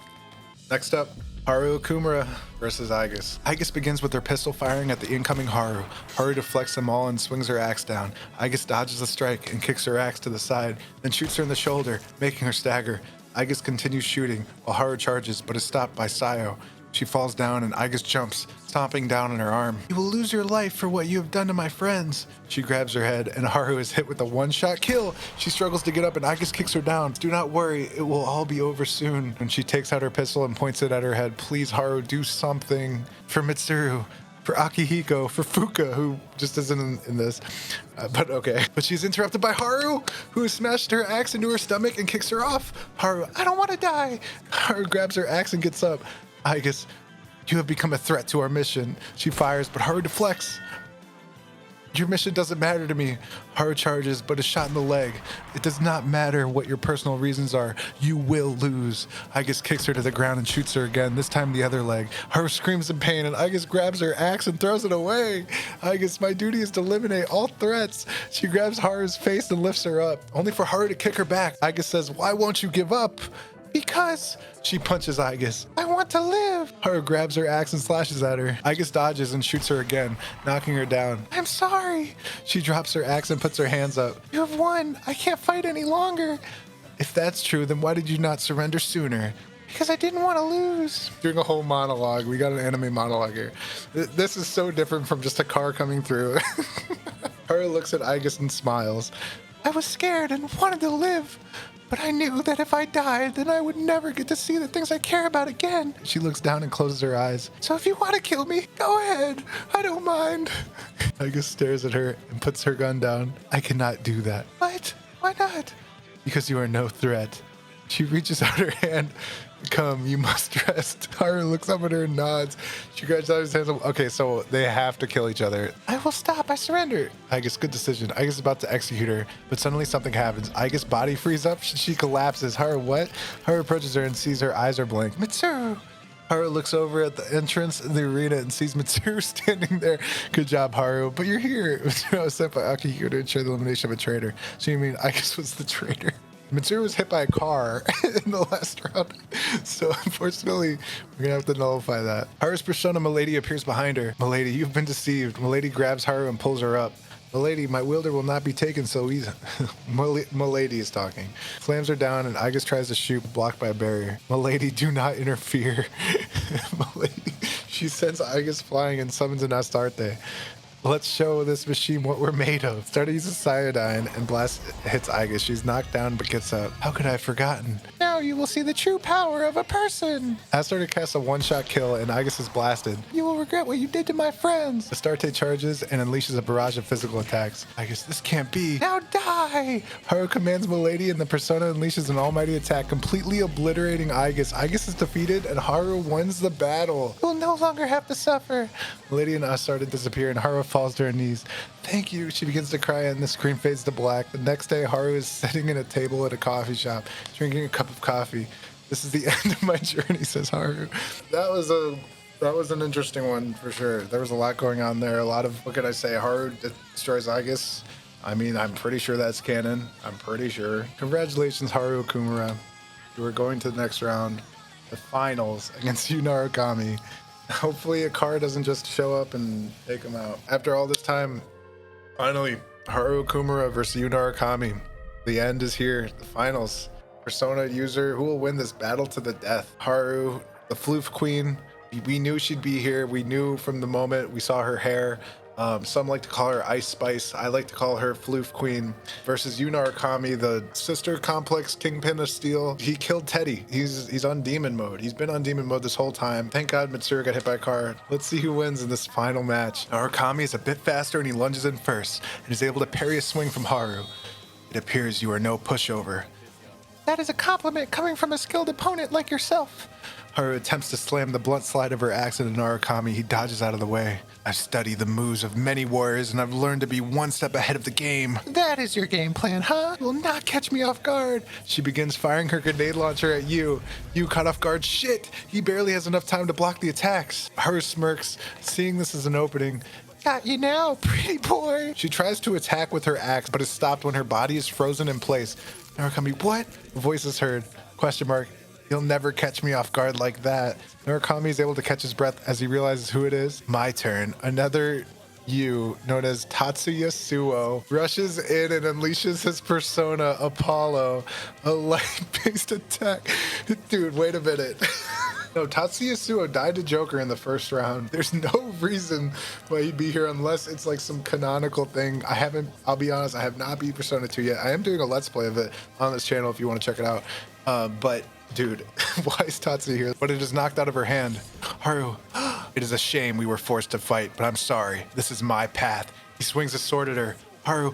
Next up, Haru Kumura versus Aegis. Aegis begins with her pistol firing at the incoming Haru. Haru deflects them all and swings her axe down. Aegis dodges the strike and kicks her axe to the side, then shoots her in the shoulder, making her stagger. Aegis continues shooting while Haru charges, but is stopped by Sayo. She falls down and Aegis jumps, stomping down on her arm. You will lose your life for what you have done to my friends. She grabs her head and Haru is hit with a one-shot kill. She struggles to get up and Aegis kicks her down. Do not worry, it will all be over soon. When she takes out her pistol and points it at her head, please Haru, do something for Mitsuru, for Akihiko, for Fuka, who just isn't in this. But okay. But she's interrupted by Haru, who has smashed her axe into her stomach and kicks her off. Haru, I don't want to die. Haru grabs her axe and gets up. Aegis, you have become a threat to our mission. She fires, but Haru deflects. Your mission doesn't matter to me. Haru charges, but is shot in the leg. It does not matter what your personal reasons are. You will lose. Aegis kicks her to the ground and shoots her again, this time the other leg. Haru screams in pain, and Aegis grabs her axe and throws it away. Aegis, my duty is to eliminate all threats. She grabs Haru's face and lifts her up, only for Haru to kick her back. Aegis says, why won't you give up? Because she punches Aegis. I want to live. Haru grabs her axe and slashes at her. Aegis dodges and shoots her again, knocking her down. I'm sorry. She drops her axe and puts her hands up. You have won. I can't fight any longer. If that's true, then why did you not surrender sooner? Because I didn't want to lose. Doing a whole monologue. We got an anime monologue here. This is so different from just a car coming through. Haru looks at Aegis and smiles. I was scared and wanted to live. But I knew that if I died, then I would never get to see the things I care about again. She looks down and closes her eyes. So if you want to kill me, go ahead. I don't mind. Aegis stares at her and puts her gun down. I cannot do that. What? Why not? Because you are no threat. She reaches out her hand. Come, you must rest. Haru looks up at her and nods. She grabs out his hands. Okay, so they have to kill each other. I will stop. I surrender. Aegis, good decision. Aegis is about to execute her, but suddenly something happens. Aegis' body frees up. She collapses. Haru, what? Haru approaches her and sees her eyes are blank. Mitsuru. Haru looks over at the entrance in the arena and sees Mitsuru standing there. Good job, Haru. But you're here. Mitsuru was sent by Akihiko to ensure the elimination of a traitor. So you mean Aegis was the traitor? Mitsuru was hit by a car in the last round. So unfortunately, we're gonna have to nullify that. Haru's persona Milady appears behind her. Milady, you've been deceived. Milady grabs Haru and pulls her up. Milady, my wielder will not be taken so easy. Milady is talking. Slams her down and Aigis tries to shoot, blocked by a barrier. Milady, do not interfere. Milady, she sends Aigis flying and summons an Astarte. Let's show this machine what we're made of. Started using Cyanide and blast hits Aigis. She's knocked down but gets up. How could I have forgotten? Now you will see the true power of a person. Astarte casts a one-shot kill and Aigis is blasted. You will regret what you did to my friends. Astarte charges and unleashes a barrage of physical attacks. Aigis, this can't be. Now die! Haru commands Milady and the persona unleashes an almighty attack, completely obliterating Aigis. Aigis is defeated and Haru wins the battle. We'll no longer have to suffer. Milady and Astarte disappear and Haru falls to her knees. Thank you. She begins to cry and the screen fades to black. The next day, Haru is sitting in a table at a coffee shop, drinking a cup of coffee. This is the end of my journey, says Haru. That was an interesting one for sure. There was a lot going on there. A lot of, what can I say? Haru destroys Aigis. I mean, I'm pretty sure that's canon. I'm pretty sure. Congratulations, Haru Okumura. You are going to the next round, the finals against Yu Narukami. Hopefully a car doesn't just show up and take him out. After all this time, finally, Haru Okumura versus Yu Narukami. The end is here. The finals. Persona user, who will win this battle to the death? Haru, the floof queen. We knew she'd be here. We knew from the moment we saw her hair. Some like to call her Ice Spice. I like to call her Floof Queen. Versus Yu Narukami, the sister complex kingpin of steel. He killed Teddy. He's on demon mode. He's been on demon mode this whole time. Thank God Mitsuru got hit by a car. Let's see who wins in this final match. Narukami is a bit faster and he lunges in first and is able to parry a swing from Haru. It appears you are no pushover. That is a compliment coming from a skilled opponent like yourself. Haru attempts to slam the blunt slide of her axe into Narukami. He dodges out of the way. I've studied the moves of many warriors and I've learned to be one step ahead of the game. That is your game plan, huh? You will not catch me off guard. She begins firing her grenade launcher at Yu. Yu caught off guard. Shit! He barely has enough time to block the attacks. Haru smirks, seeing this as an opening. Got you now, pretty boy. She tries to attack with her axe, but is stopped when her body is frozen in place. Narukami, what? A voice is heard. Question mark. You'll never catch me off guard like that. Narukami is able to catch his breath as he realizes who it is. My turn. Another Yu, known as Tatsuya Suo, rushes in and unleashes his persona, Apollo. A light-based attack. Dude, wait a minute. No, Tatsuya Suo died to Joker in the first round. There's no reason why he'd be here unless it's like some canonical thing. I'll be honest, I have not beat Persona 2 yet. I am doing a Let's Play of it on this channel if you want to check it out. But dude, why is Tatsuya here? But it is knocked out of her hand. Haru, it is a shame we were forced to fight, but I'm sorry. This is my path. He swings his sword at her. Haru,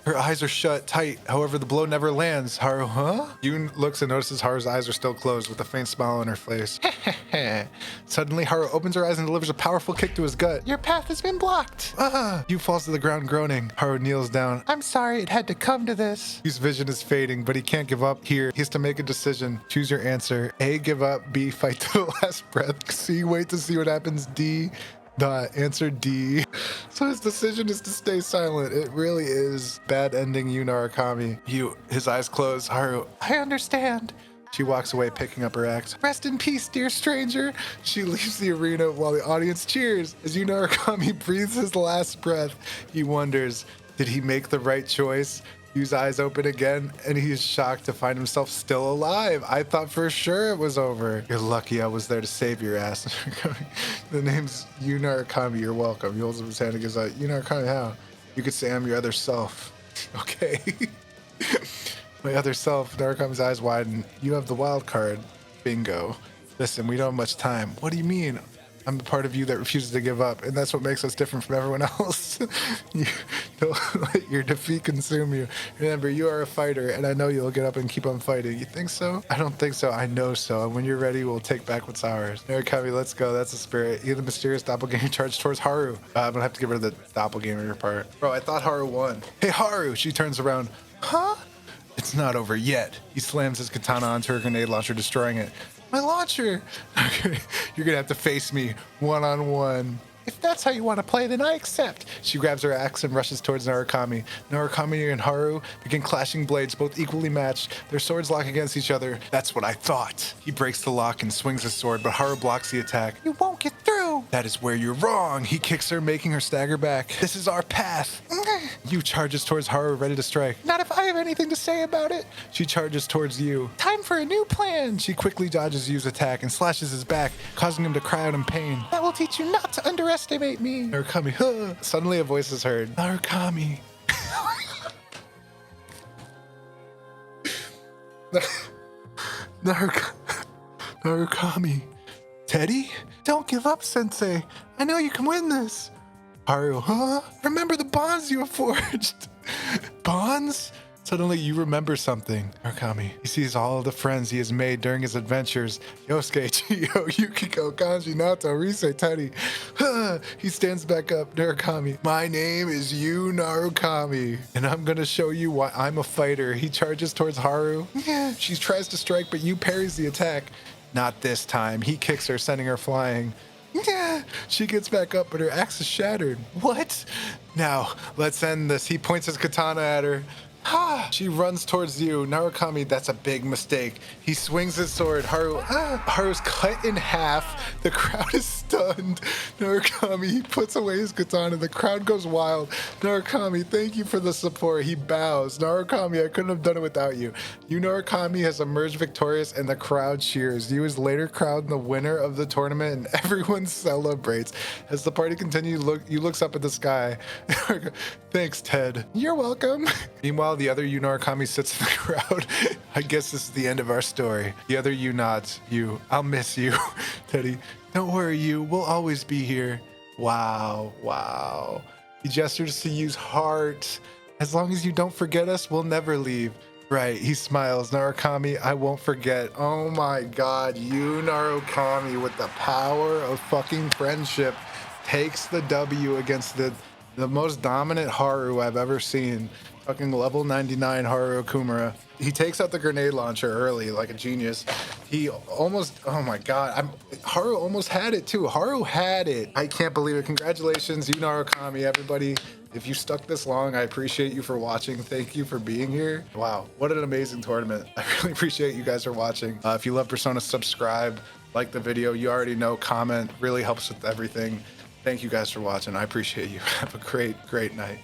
her eyes are shut tight. However, the blow never lands. Haru, huh? Yoon looks and notices Haru's eyes are still closed with a faint smile on her face. Suddenly, Haru opens her eyes and delivers a powerful kick to his gut. Your path has been blocked. Yu falls to the ground groaning. Haru kneels down. I'm sorry it had to come to this. Yu's vision is fading, but he can't give up here. He has to make a decision. Choose your answer. A, give up. B, fight to the last breath. C, wait to see what happens. D, answer D. So his decision is to stay silent. It really is bad ending Yu Narukami. Yu, his eyes closed. Haru, I understand. She walks away, picking up her axe. Rest in peace, dear stranger. She leaves the arena while the audience cheers. As Yu Narukami breathes his last breath, he wonders, did he make the right choice? Yu's eyes open again, and he is shocked to find himself still alive. I thought for sure it was over. You're lucky I was there to save your ass. The name's Yu Narukami. You're welcome. He holds up his hand and goes, Yu Narukami, how? You could say I'm your other self. Okay. My other self. Narukami's eyes widen. You have the wild card. Bingo. Listen, we don't have much time. What do you mean? I'm a part of you that refuses to give up, and that's what makes us different from everyone else. You don't let your defeat consume you. Remember, you are a fighter, and I know you'll get up and keep on fighting. You think so? I don't think so. I know so. And when you're ready, we'll take back what's ours. Narukami, let's go. That's the spirit. You're the mysterious doppelganger charged towards Haru. I'm gonna have to get rid of the doppelganger part. Bro, I thought Haru won. Hey, Haru! She turns around. Huh? It's not over yet. He slams his katana onto her grenade launcher, destroying it. My launcher! Okay, you're gonna have to face me one-on-one. If that's how you want to play, then I accept. She grabs her axe and rushes towards Narukami. Narukami and Haru begin clashing blades, both equally matched. Their swords lock against each other. That's what I thought. He breaks the lock and swings his sword, but Haru blocks the attack. You won't get through. That is where you're wrong. He kicks her, making her stagger back. This is our path. Yu charges towards Haru, ready to strike. Not if I have anything to say about it. She charges towards Yu. Time for a new plan. She quickly dodges Yu's attack and slashes his back, causing him to cry out in pain. That will teach you not to underestimate me. Narukami, huh. Suddenly a voice is heard. Narukami. Narukami. Teddy? Don't give up, Sensei. I know you can win this. Haru, huh? Remember the bonds you have forged. Bonds? Suddenly you remember something. Narukami. He sees all of the friends he has made during his adventures. Yosuke, Chiyo, Yukiko, Kanji, Nato, Rise, Teddy. He stands back up. Narukami. My name is Yu Narukami, and I'm gonna show you why I'm a fighter. He charges towards Haru. She tries to strike, but Yu parries the attack. Not this time. He kicks her, sending her flying. She gets back up, but her axe is shattered. What? Now, let's end this. He points his katana at her. She runs towards you. Narukami, that's a big mistake. He swings his sword. Haru's cut in half. The crowd is stunned. Narukami, he puts away his katana. The crowd goes wild. Narukami, thank you for the support. He bows. Narukami, I couldn't have done it without you. Yu Narukami has emerged victorious and the crowd cheers. Yu is later crowned the winner of the tournament and everyone celebrates. As the party continues, Yu looks up at the sky. Thanks, Ted. You're welcome. Meanwhile, the other Yu Narukami sits in the crowd. I guess this is the end of our story. The other Yu nods. Yu, I'll miss you. Teddy, don't worry, Yu. We'll always be here. Wow, wow. He gestures to Yu's heart. As long as you don't forget us, we'll never leave. Right, he smiles. Narukami, I won't forget. Oh my god, Yu Narukami with the power of fucking friendship takes the W against the most dominant Haru I've ever seen. Fucking level 99 Haru Okumura. He takes out the grenade launcher early like a genius. He almost, oh my god, Haru almost had it too. Haru had it. I can't believe it. Congratulations, Yu Narukami, everybody. If you stuck this long, I appreciate you for watching. Thank you for being here. Wow, what an amazing tournament. I really appreciate you guys for watching. If you love Persona, subscribe, like the video. You already know, comment, really helps with everything. Thank you guys for watching. I appreciate you. Have a great, great night.